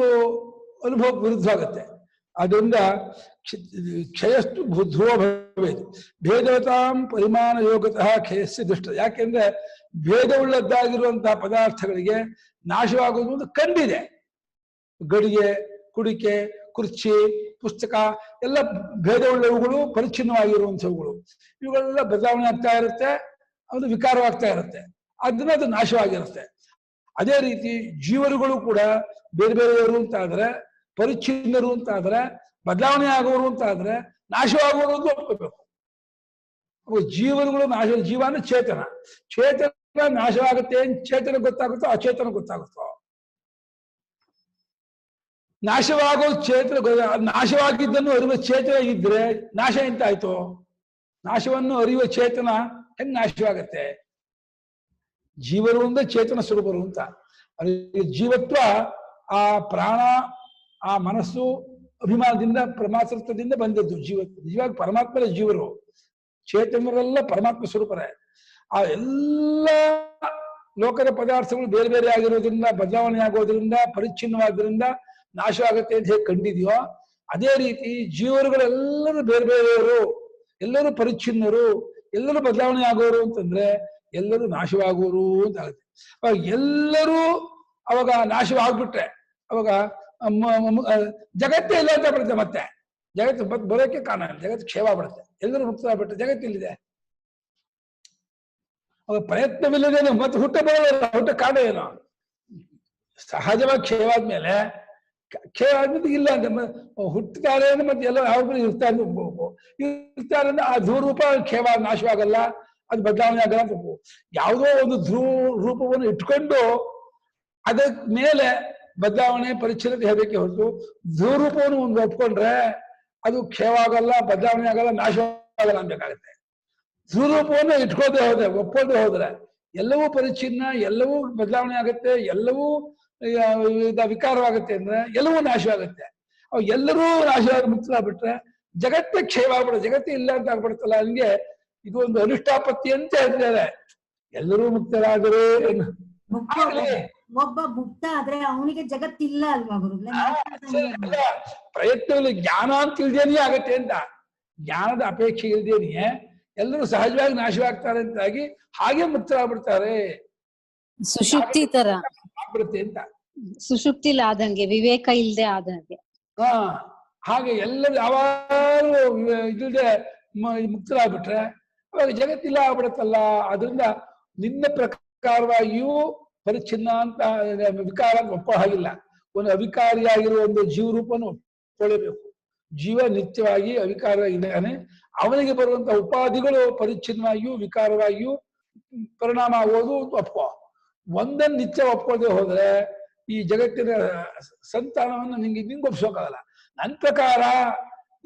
[SPEAKER 2] ಅನುಭವ ವಿರುದ್ಧ ಆಗುತ್ತೆ. ಅದರಿಂದ ಕ್ಷಯಸ್ತು ಧ್ರುವ ಭವೇತ್ ಭೇದವತಾಂ ಪರಿಮಾಣ ಯೋಗತಃ ಕ್ಷಯಸ್ಯ ದುಷ್ಟ. ಯಾಕೆಂದ್ರೆ ಭೇದವುಳ್ಳದ್ದಾಗಿರುವಂತಹ ಪದಾರ್ಥಗಳಿಗೆ ನಾಶವಾಗುವುದು ಒಂದು ಕಂಡಿದೆ. ಗಡಿಗೆ, ಕುಡಿಕೆ, ಕುರ್ಚಿ, ಪುಸ್ತಕ ಎಲ್ಲ ಭೇದವುಳ್ಳವುಗಳು, ಪರಿಚ್ಛಿನ್ನವಾಗಿರುವಂಥವುಗಳು. ಇವುಗಳೆಲ್ಲ ಬದಲಾವಣೆ ಆಗ್ತಾ ಇರುತ್ತೆ, ಅದು ವಿಕಾರವಾಗ್ತಾ ಇರುತ್ತೆ, ಅದನ್ನ ಅದು ನಾಶವಾಗಿರುತ್ತೆ. ಅದೇ ರೀತಿ ಜೀವರುಗಳು ಕೂಡ ಬೇರೆ ಬೇರೆಯವರು ಅಂತ ಆದ್ರೆ, ಪರಿಚ್ಛಿನ್ನರು ಅಂತ ಆದ್ರೆ, ಬದಲಾವಣೆ ಆಗೋರು ಅಂತ ಆದ್ರೆ, ನಾಶವಾಗೋರು ಅಂತ ಒಪ್ಕೋಬೇಕು. ಜೀವರುಗಳು ನಾಶ, ಜೀವ ಅಂದ್ರೆ ಚೇತನ, ಚೇತನ ನಾಶವಾಗುತ್ತೆ. ಚೇತನ ಗೊತ್ತಾಗುತ್ತೋ ಅಚೇತನ ಗೊತ್ತಾಗುತ್ತೋ? ನಾಶವಾಗೋ ಚೇತನ, ನಾಶವಾಗಿದ್ದನ್ನು ಅರಿಯುವ ಚೇತನ ಇದ್ರೆ ನಾಶ ಎಂತ ಆಯ್ತು? ನಾಶವನ್ನು ಅರಿಯುವ ಚೇತನ ಹೆಂಗ್ ನಾಶವಾಗತ್ತೆ? ಜೀವರು ಅಂದ್ರೆ ಚೇತನ ಸ್ವರೂಪರು ಅಂತ. ಜೀವತ್ವ ಆ ಪ್ರಾಣ, ಆ ಮನಸ್ಸು, ಅಭಿಮಾನದಿಂದ, ಪರಮಾತ್ಮದಿಂದ ಬಂದದ್ದು ಜೀವತ್ವ. ನಿಜವಾಗಿ ಪರಮಾತ್ಮರ ಜೀವರು, ಚೇತನರೆಲ್ಲ ಪರಮಾತ್ಮ ಸ್ವರೂಪರೇ. ಆ ಎಲ್ಲ ಲೋಕದ ಪದಾರ್ಥಗಳು ಬೇರೆ ಬೇರೆ ಆಗಿರೋದ್ರಿಂದ, ಬದಲಾವಣೆ ಆಗೋದ್ರಿಂದ, ಪರಿಚ್ಛಿನ್ನವಾದ್ರಿಂದ ನಾಶ ಆಗತ್ತೆ ಅಂತ ಹೇಗೆ ಕಂಡಿದೆಯೋ, ಅದೇ ರೀತಿ ಜೀವರುಗಳೆಲ್ಲರೂ ಬೇರೆ ಬೇರೆಯವರು, ಎಲ್ಲರೂ ಪರಿಚ್ಛಿನ್ನರು, ಎಲ್ಲರೂ ಬದಲಾವಣೆ ಆಗೋರು ಅಂತಂದ್ರೆ ಎಲ್ಲರೂ ನಾಶವಾಗುವರು ಅಂತ ಆಗುತ್ತೆ. ಅವಾಗ ಎಲ್ಲರೂ ಅವಾಗ ನಾಶವಾಗ್ಬಿಟ್ರೆ ಅವಾಗ ಜಗತ್ತೇ ಇಲ್ಲ ಅಂತ ಬರುತ್ತೆ. ಮತ್ತೆ ಜಗತ್ತು ಬರೋಕೆ ಕಾರಣ ಇಲ್ಲ, ಜಗತ್ತು ಕ್ಷೇಮ ಬಿಡುತ್ತೆ. ಎಲ್ಲರೂ ಮುಕ್ತರಾಗ್ಬಿಟ್ರೆ ಜಗತ್ತಿಲ್ಲಿದೆ. ಅವಾಗ ಪ್ರಯತ್ನವಿಲ್ಲದೇನು ಮತ್ತೆ ಹುಟ್ಟ ಬರೋಲ್ಲ, ಹುಟ್ಟ ಕಾರಣ ಏನು? ಸಹಜವಾಗಿ ಕ್ಷೇಮ ಆದ್ಮೇಲೆ ಕ್ಷೇಮ ಆದ್ಮೇಲೆ ಇಲ್ಲ ಅಂತ ಹುಟ್ಟುತ್ತಾರೆ ಅಂದ್ರೆ ಮತ್ತೆ ಎಲ್ಲ ಯಾವಾಗಲೂ ಇರ್ತಾರೆ ಅಂದ್ರೆ ಆ ಧ್ರುವರೂಪ ಕ್ಷೇಮ ನಾಶವಾಗಲ್ಲ, ಅದು ಬದಲಾವಣೆ ಆಗಲ್ಲ ಅಂತ ಯಾವುದೋ ಒಂದು ರೂಪವನ್ನು ಇಟ್ಕೊಂಡು ಅದಕ್ಕೆ ಮೇಲೆ ಬದಲಾವಣೆ ಪರಿಚ್ಛಿನ್ನತೆ ಹೇಳಬೇಕೆ ಹೊರತು ಧ್ರುವರೂಪವನ್ನು ಒಂದು ಒಪ್ಕೊಂಡ್ರೆ ಅದು ಕ್ಷೇಮ ಆಗಲ್ಲ, ಬದಲಾವಣೆ ಆಗಲ್ಲ, ನಾಶವಾಗಲ್ಲ ಅನ್ಬೇಕಾಗತ್ತೆ. ಧ್ರುವರೂಪವನ್ನು ಇಟ್ಕೋದೇ ಹೋದ್ರೆ, ಒಪ್ಪೋದೇ ಹೋದ್ರೆ ಎಲ್ಲವೂ ಪರಿಚ್ಛಿನ್ನ, ಎಲ್ಲವೂ ಬದಲಾವಣೆ ಆಗುತ್ತೆ, ಎಲ್ಲವೂ ವಿಕಾರವಾಗುತ್ತೆ ಅಂದ್ರೆ ಎಲ್ಲವೂ ನಾಶವಾಗುತ್ತೆ. ಅವ್ ಎಲ್ಲರೂ ನಾಶವಾಗಿ ಮುಕ್ತರಾಗ್ಬಿಟ್ರೆ ಜಗತ್ತೇ ಕ್ಷೇಮ ಆಗ್ಬಿಡುತ್ತೆ, ಜಗತ್ತೇ ಇಲ್ಲ ಅಂತ ಆಗ್ಬಿಡುತ್ತಲ್ಲ. ಹಂಗೆ ಇದು ಒಂದು ಅನುಷ್ಠಾಪತ್ತಿ ಅಂತ ಹೇಳ್ತಾರೆ. ಎಲ್ಲರೂ ಮುಕ್ತರಾದರೆ
[SPEAKER 3] ಒಬ್ಬ ಮುಕ್ತ ಆದ್ರೆ ಅವನಿಗೆ ಜಗತ್ತಿಲ್ಲ ಅಲ್ವಾ ಗುರುಗಳೇ?
[SPEAKER 2] ಪ್ರಯತ್ನದಲ್ಲಿ ಜ್ಞಾನ ಅಂತ ಇಲ್ದೇನೆ ಆಗತ್ತೆ ಅಂತ, ಜ್ಞಾನದ ಅಪೇಕ್ಷೆ ಇಲ್ದೇನೆ ಎಲ್ಲರೂ ಸಹಜವಾಗಿ ನಾಶವಾಗ್ತಾರೆ ಅಂತಾಗಿ ಹಾಗೆ ಮುಕ್ತರಾಗ್ಬಿಡ್ತಾರೆ.
[SPEAKER 8] ಸುಷುಪ್ತಿ ತರ
[SPEAKER 2] ಆಗ್ಬಿಡುತ್ತೆ ಅಂತ,
[SPEAKER 8] ಸುಷುಪ್ತಿಲಿ ಆದಂಗೆ, ವಿವೇಕ ಇಲ್ದೆ ಆದಂಗೆ.
[SPEAKER 2] ಹಾಗೆ ಎಲ್ಲರೂ ಯಾವಾಗಲೂ ಇಲ್ಲದೆ ಮುಕ್ತರಾಗ್ಬಿಟ್ರೆ ಅವಾಗ ಜಗತ್ತಿಲ್ಲ ಆಗ್ಬಿಡತ್ತಲ್ಲ. ಅದರಿಂದ ನಿನ್ನ ಪ್ರಕಾರವಾಗಿಯೂ ಪರಿಚ್ಛಿನ್ನ ಅಂತ ವಿಕಾರ ಅಂತ ಒಪ್ಪೋ ಹಾಗಿಲ್ಲ. ಒಂದು ಅವಿಕಾರಿಯಾಗಿರುವ ಒಂದು ಜೀವರೂಪವನ್ನು ಒಪ್ಕೊಳ್ಳೇಬೇಕು. ಜೀವ ನಿತ್ಯವಾಗಿ ಅವಿಕಾರವಾಗಿದ್ದಾನೆ. ಅವನಿಗೆ ಬರುವಂತಹ ಉಪಾಧಿಗಳು ಪರಿಚ್ಛಿನ್ನವಾಗಿಯೂ ವಿಕಾರವಾಗಿಯೂ ಪರಿಣಾಮ ಆಗೋದು ಒಪ್ಪೋ. ಒಂದನ್ನು ನಿತ್ಯ ಒಪ್ಕೊಳ್ಳದೆ ಹೋದ್ರೆ ಈ ಜಗತ್ತಿನ ಸಂತಾನವನ್ನು ನಿಂಗೆ ಒಪ್ಸೋಕ್ಕಾಗಲ್ಲ. ನನ್ನ ಪ್ರಕಾರ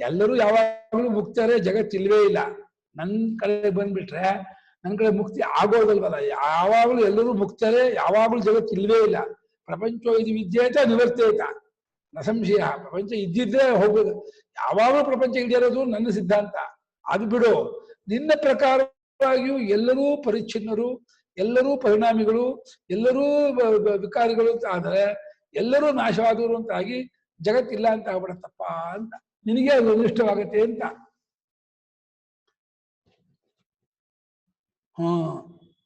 [SPEAKER 2] ಎಲ್ಲರೂ ಯಾವಾಗಲೂ ಮುಕ್ತರೇ, ಜಗತ್ತಿಲ್ವೇ ಇಲ್ಲ. ನನ್ನ ಕಡೆ ಬಂದ್ಬಿಟ್ರೆ ನನ್ನ ಕಡೆ ಮುಕ್ತಿ ಆಗೋದಲ್ವಲ್ಲ. ಯಾವಾಗಲೂ ಎಲ್ಲರೂ ಮುಕ್ತರೇ, ಯಾವಾಗಲೂ ಜಗತ್ತಿಲ್ವೇ ಇಲ್ಲ. ಪ್ರಪಂಚ ಇದು ವಿದ್ಯೇತ ನಿವರ್ತೇತ ನ ಸಂಶಯ. ಪ್ರಪಂಚ ಇದ್ದಿದ್ರೆ ಹೋಗ್ಬೋದು, ಯಾವಾಗಲೂ ಪ್ರಪಂಚ ಇರೋದು ನನ್ನ ಸಿದ್ಧಾಂತ. ಅದು ಬಿಡು. ನಿನ್ನ ಪ್ರಕಾರವಾಗಿಯೂ ಎಲ್ಲರೂ ಪರಿಚ್ಛಿನ್ನರು, ಎಲ್ಲರೂ ಪರಿಣಾಮಿಗಳು, ಎಲ್ಲರೂ ವಿಕಾರಿಗಳು ಅಂತ ಆದರೆ ಎಲ್ಲರೂ ನಾಶವಾದವರು ಅಂತ ಆಗಿ ಜಗತ್ತಿಲ್ಲ ಅಂತ ಆಗ್ಬಿಡತ್ತಪ್ಪ ಅಂತ ನಿನಗೆ ಅದು ಅನಿಷ್ಟವಾಗತ್ತೆ ಅಂತ.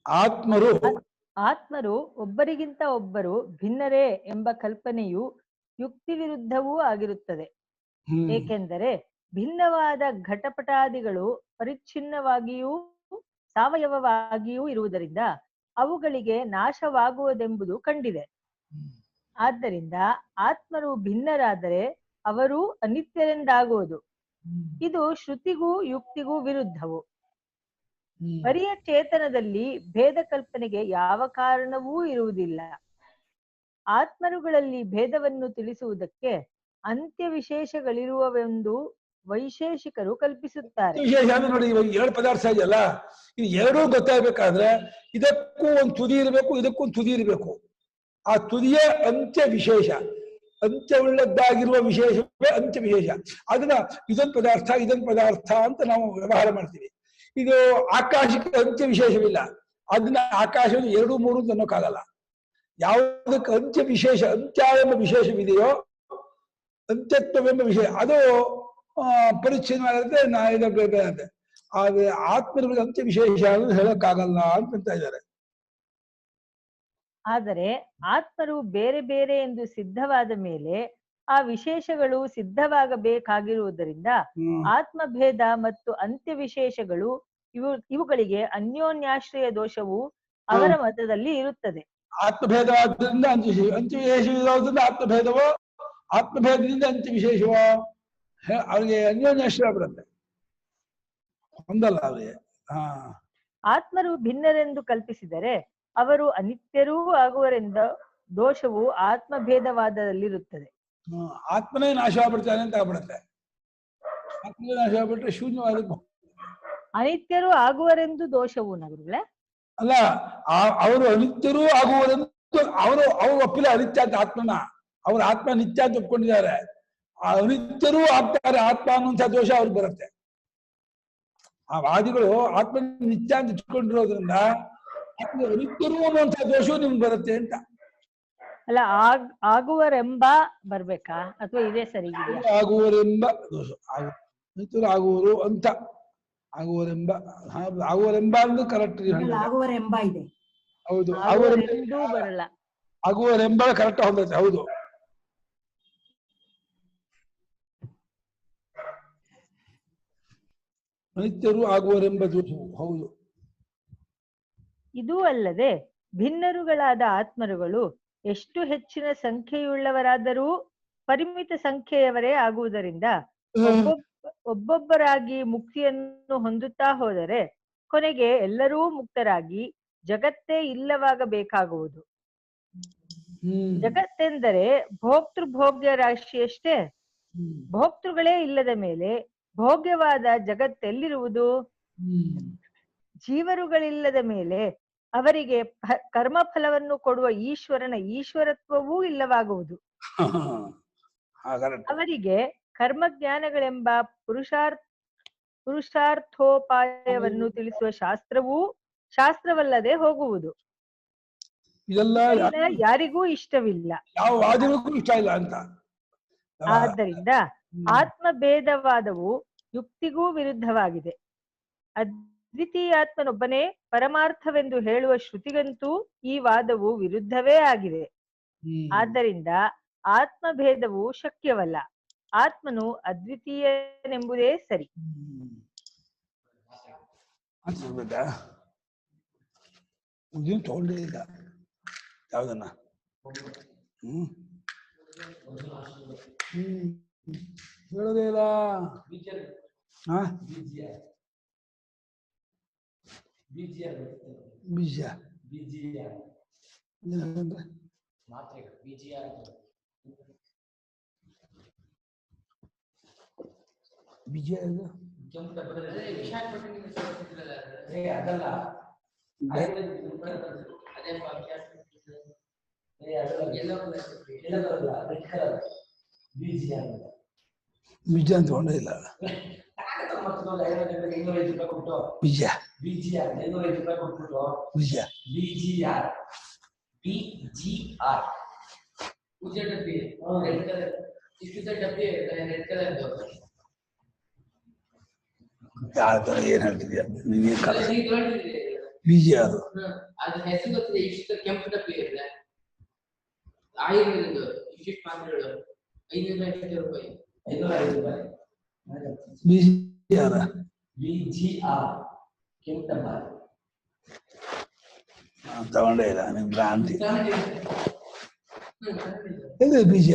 [SPEAKER 4] ಆತ್ಮರು ಒಬ್ಬರಿಗಿಂತ ಒಬ್ಬರು ಭಿನ್ನರೇ ಎಂಬ ಕಲ್ಪನೆಯು ಯುಕ್ತಿ ವಿರುದ್ಧವೂ ಆಗಿರುತ್ತದೆ. ಏಕೆಂದರೆ ಭಿನ್ನವಾದ ಘಟಪಟಾದಿಗಳು ಪರಿಚ್ಛಿನ್ನವಾಗಿಯೂ ಸಾವಯವವಾಗಿಯೂ ಇರುವುದರಿಂದ ಅವುಗಳಿಗೆ ನಾಶವಾಗುವುದೆಂಬುದು ಕಂಡಿದೆ. ಆದ್ದರಿಂದ ಆತ್ಮರು ಭಿನ್ನರಾದರೆ ಅವರು ಅನಿತ್ಯರೆಂದಾಗುವುದು. ಇದು ಶ್ರುತಿಗೂ ಯುಕ್ತಿಗೂ ವಿರುದ್ಧವು. ಬರಿಯ ಚೇತನದಲ್ಲಿ ಭೇದ ಕಲ್ಪನೆಗೆ ಯಾವ ಕಾರಣವೂ ಇರುವುದಿಲ್ಲ. ಆತ್ಮರುಗಳಲ್ಲಿ ಭೇದವನ್ನು ತಿಳಿಸುವುದಕ್ಕೆ ಅಂತ್ಯ ವಿಶೇಷಗಳಿರುವವೆಂದು ವೈಶೇಷಿಕರು ಕಲ್ಪಿಸುತ್ತಾರೆ.
[SPEAKER 2] ವಿಶೇಷ ನೋಡಿ, ಇವಾಗ 2 ಪದಾರ್ಥ ಇದೆಯಲ್ಲ, ಇದು ಎರಡೂ ಗೊತ್ತಾಗಬೇಕಾದ್ರೆ ಇದಕ್ಕೂ ಒಂದು ತುದಿ ಇರಬೇಕು, ಇದಕ್ಕೊಂದು ತುದಿ ಇರಬೇಕು. ಆ ತುದಿಯ ಅಂತ್ಯ ವಿಶೇಷ, ಅಂತ್ಯವುಳ್ಳದ್ದಾಗಿರುವ ವಿಶೇಷವೇ ಅಂತ್ಯ ವಿಶೇಷ. ಅದನ್ನ ಇದೊಂದು ಪದಾರ್ಥ ಅಂತ ನಾವು ವ್ಯವಹಾರ ಮಾಡ್ತೀವಿ. ಇದು ಆಕಾಶಕ್ಕೆ ಅಂತ್ಯ ವಿಶೇಷವಿಲ್ಲ. ಅದನ್ನ ಆಕಾಶವನ್ನು 2, 3 ಅಂತ ಅನ್ನೋಕ್ಕಾಗಲ್ಲ. ಯಾವುದಕ್ಕೆ ಅಂತ್ಯ ವಿಶೇಷ, ಅಂತ್ಯ ಎಂಬ ವಿಶೇಷವಿದೆಯೋ, ಅಂತ್ಯತ್ವವೆಂಬ ವಿಷಯ ಅದು ಪರಿಚ್ಛಿನ್ನವಾಗಿರುತ್ತೆ. ಆದ್ರೆ ಆತ್ಮನಿಗೆ ಅಂತ್ಯ ವಿಶೇಷ ಅನ್ನೋದು ಹೇಳಕ್ಕಾಗಲ್ಲ ಅಂತ ಇದ್ದಾರೆ.
[SPEAKER 4] ಆದರೆ ಆತ್ಮರು ಬೇರೆ ಬೇರೆ ಎಂದು ಸಿದ್ಧವಾದ ಮೇಲೆ ಆ ವಿಶೇಷಗಳು ಸಿದ್ಧವಾಗಬೇಕಾಗಿರುವುದರಿಂದ ಆತ್ಮಭೇದ ಮತ್ತು ಅಂತ್ಯ ವಿಶೇಷಗಳು ಇವುಗಳಿಗೆ ಅನ್ಯೋನ್ಯಾಶ್ರಯ ದೋಷವು ಅವರ ಮತದಲ್ಲಿ ಇರುತ್ತದೆ.
[SPEAKER 2] ಆತ್ಮಭೇದವಾದ್ರಿಂದ ಅಂತ್ಯ ವಿಶೇಷವಿರೋದ್ರಿಂದ ಆತ್ಮಭೇದವೋ, ಆತ್ಮಭೇದದಿಂದ ಅಂತ್ಯ ವಿಶೇಷವೋ ಅವ್ರಿಗೆ ಅನ್ಯೋನ್ಯಾಶ್ರಯ ಬರುತ್ತೆ, ಒಂದಲ್ಲ ಅವರಿಗೆ.
[SPEAKER 4] ಆತ್ಮರು ಭಿನ್ನರೆಂದು ಕಲ್ಪಿಸಿದರೆ ಅವರು ಅನಿತ್ಯರೂ ಆಗುವರೆಂದ ದೋಷವು ಆತ್ಮಭೇದವಾದದಲ್ಲಿರುತ್ತದೆ.
[SPEAKER 2] ಆತ್ಮನೇ ನಾಶವಾಗ್ಬಿಡ್ತಾನೆ ಅಂತ ಆಗ್ಬಿಡುತ್ತೆ. ಆತ್ಮನೇ ನಾಶವಾಗ್ಬಿಟ್ರೆ ಶೂನ್ಯವಾದ
[SPEAKER 4] ಅನಿತ್ಯರು ಆಗುವರೆಂದು ದೋಷವು ನಗುರುಗಳೇ
[SPEAKER 2] ಅಲ್ಲ. ಅವರು ಅನಿತ್ಯರೂ ಆಗುವರೆಂದು ಅವರು ಒಪ್ಪಿಲ್ಲ ಅನಿತ್ಯ ಅಂತ ಆತ್ಮನ. ಅವ್ರ ಆತ್ಮ ನಿತ್ಯ ಅಂತ ಒಪ್ಕೊಂಡಿದ್ದಾರೆ. ಆ ಅನಿತ್ಯರೂ ಆಗ್ತಾರೆ ಆತ್ಮ ಅನ್ನುವಂಥ ದೋಷ ಅವ್ರಿಗೆ ಬರುತ್ತೆ. ಆ ವಾದಿಗಳು ಆತ್ಮ ನಿತ್ಯ ಅಂತ ಇಟ್ಕೊಂಡಿರೋದ್ರಿಂದ ಅನಿತ್ಯರೂ ಅನ್ನುವಂಥ ದೋಷವು ನಿಮ್ಗೆ ಬರುತ್ತೆ ಅಂತ.
[SPEAKER 4] ಅಲ್ಲ, ಆಗುವರೆಂಬ ಬರ್ಬೇಕಾ ಅಥವಾ ಇದೇ ಸರಿ?
[SPEAKER 2] ಆಗುವರೆಂಬ ದೋಷ, ನಿತ್ಯರು ಆಗುವರು ಅಂತ ಆಗುವರೆಂಬ ಆಗುವರೆಂಬ ಅಂದ್ರೆ ಕರೆಕ್ಟ್.
[SPEAKER 3] ಆಗುವರೆಂಬ ಇದೆ.
[SPEAKER 2] ಹೌದು,
[SPEAKER 4] ಆಗುವರೆಂದೂ ಬರಲ್ಲ.
[SPEAKER 2] ಆಗುವರೆಂಬ ಕರೆಕ್ಟ್ ಹೊಂದೈತೆ. ಹೌದು. ಅನಿತ್ಯರು ಆಗುವರೆಂಬ ದೋಷವು. ಹೌದು.
[SPEAKER 4] ಇದೂ ಅಲ್ಲದೆ ಭಿನ್ನರುಗಳಾದ ಆತ್ಮರುಗಳು ಎಷ್ಟು ಹೆಚ್ಚಿನ ಸಂಖ್ಯೆಯುಳ್ಳವರಾದರೂ ಪರಿಮಿತ ಸಂಖ್ಯೆಯವರೇ ಆಗುವುದರಿಂದ ಒಬ್ಬೊಬ್ಬರಾಗಿ ಮುಕ್ತಿಯನ್ನು ಹೊಂದುತ್ತಾ ಹೋದರೆ ಕೊನೆಗೆ ಎಲ್ಲರೂ ಮುಕ್ತರಾಗಿ ಜಗತ್ತೇ ಇಲ್ಲವಾಗಬೇಕಾಗುವುದು. ಜಗತ್ತೆಂದರೆ ಭೋಕ್ತೃಭೋಗ್ಯ ರಾಶಿಯಷ್ಟೇ. ಭೋಕ್ತೃಗಳೇ ಇಲ್ಲದ ಮೇಲೆ ಭೋಗ್ಯವಾದ ಜಗತ್ತೆಲ್ಲಿರುವುದು? ಜೀವರುಗಳಿಲ್ಲದ ಮೇಲೆ ಅವರಿಗೆ ಕರ್ಮಫಲವನ್ನು ಕೊಡುವ ಈಶ್ವರನ ಈಶ್ವರತ್ವವೂ ಇಲ್ಲವಾಗುವುದು. ಅವರಿಗೆ ಕರ್ಮಜ್ಞಾನಗಳೆಂಬ ಪುರುಷಾರ್ಥೋಪಾಯವನ್ನು ತಿಳಿಸುವ ಶಾಸ್ತ್ರವಲ್ಲದೆ ಹೋಗುವುದು. ಯಾರಿಗೂ ಇಷ್ಟವಿಲ್ಲ,
[SPEAKER 2] ಯಾವ ವಾದಿಗೂ ಇಷ್ಟ ಇಲ್ಲ ಅಂತ.
[SPEAKER 4] ಆದ್ದರಿಂದ ಆತ್ಮಭೇದವಾದವು ಯುಕ್ತಿಗೂ ವಿರುದ್ಧವಾಗಿದೆ. ಅದ್ವಿತೀಯಾತ್ಮನೊಬ್ಬನೇ ಪರಮಾರ್ಥವೆಂದು ಹೇಳುವ ಶ್ರುತಿಗಂತೂ ಈ ವಾದವು ವಿರುದ್ಧವೇ ಆಗಿದೆ. ಆದ್ದರಿಂದ ಆತ್ಮಭೇದವು ಶಕ್ಯವಲ್ಲ. ಆತ್ಮನು ಅದ್ವಿತೀಯನೆಂಬುದೇ ಸರಿ.
[SPEAKER 2] ತಗೊಂಡೇ ಇಲ್ಲ ಯಾವ್ದನ್ನ. ಹೇಳೋದೇ ಇಲ್ಲ. ಬೀಜ ಬೀಜ
[SPEAKER 1] ಅದಲ್ಲ.
[SPEAKER 2] ಬೀಜ ಅಂತ ತಗೊಂಡೇ ಇಲ್ಲ. ಬೀಜ ಏನ್ ಹೇಳ್ತಿದ್ಯಾ ಬೀಜ?
[SPEAKER 5] ಅದು ಹೆಸರು ಗೊತ್ತಿದೆ. ಇಷ್ಟು ಕೆಂಪು ಡಬ್ಬಿ ಇದೆ ಆಯುರ್ವೇದದ್ದು. ಇಷ್ಟಿಷ್ಟು ಮಾತ್ರೆಗಳು 550 ರೂಪಾಯಿ.
[SPEAKER 1] 550 ರೂಪಾಯಿ. BGR ಕೆಂಪು ಡಬ್ಬ
[SPEAKER 2] ತಗೊಂಡೇ ಇಲ್ಲ. ನಿಮ್ ಭ್ರಾಂತಿ. ಬೀಜ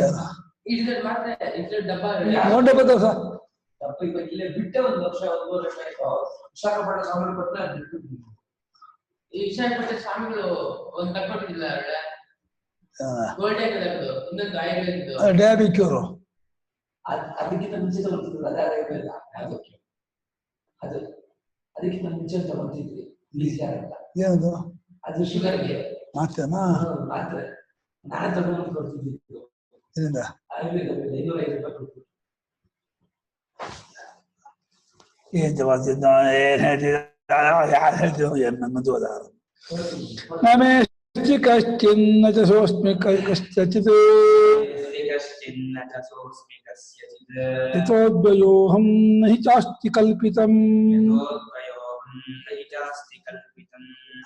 [SPEAKER 2] ನೋಡೇ ಬರ್ತಾವ ಸರ್.
[SPEAKER 1] ಇಲ್ಲೇ ಬಿಟ್ಟೆ 1 ವರ್ಷ 1.5 ವರ್ಷ ಆಯ್ತು. ವಿಶಾಖಪಟ್ಟಣ ಸ್ವಾಮಿ ಕೊಟ್ಟರೆ ಅದು ಬಿಟ್ಟು
[SPEAKER 5] ಈ ವಿಶಾಖಪಟ್ಟಣ ಸ್ವಾಮಿಗಳು ಒಂದು ತಗೊಂಡಿಲ್ಲ. ಗೋಲ್ಡನ್ ಕಲರ್ದು ಇನ್ನೊಂದು ಆಯುರ್ವೇದದ್ದು
[SPEAKER 2] ಡಯಾಬಿಕ್ಯೂರು.
[SPEAKER 1] ಅದಕ್ಕಿಂತ ಮುಂಚೆ ತಗೊಂಡಿದ್ರು. ಅದಾಗಿಲ್ಲ ಅದು ಅದಕ್ಕಿಂತ ಮುಂಚೆ ತಗೊಂಡಿದ್ವಿ. BGR ಅಂತ.
[SPEAKER 2] ಏನದು?
[SPEAKER 1] ಅದು ಶುಗರ್ಗೆ
[SPEAKER 2] ಮಾತ್ರೆನಾ?
[SPEAKER 1] ಮಾತ್ರೆ ನಾನು ತಗೊಂಡು ಕೊಡ್ತಿದ್ದಿದ್ದು.
[SPEAKER 2] ಇದರಿಂದ
[SPEAKER 1] ಆಯುರ್ವೇದ 550 ರೂಪಾಯಿ ಕೊಡ್ತಿದ್ದೆ.
[SPEAKER 2] ಏನ್ ಜವಾಬ್ದಾರಿ ಏನ್ ಯಾರು ಹೇಳ್ತೀವಿ ನಮ್ಮದು ಅದ. ನಮೇಶ್ಚಿ ಕಶ್ಚಿನ್ನ ಚ ಸೋಸ್ಮಿ ಕಶ್ಚಿತ್ ಯಥೋದ್ವಯೋಹಂ ನಹಿ ಚಾಸ್ತಿ ಕಲ್ಪಿತಂ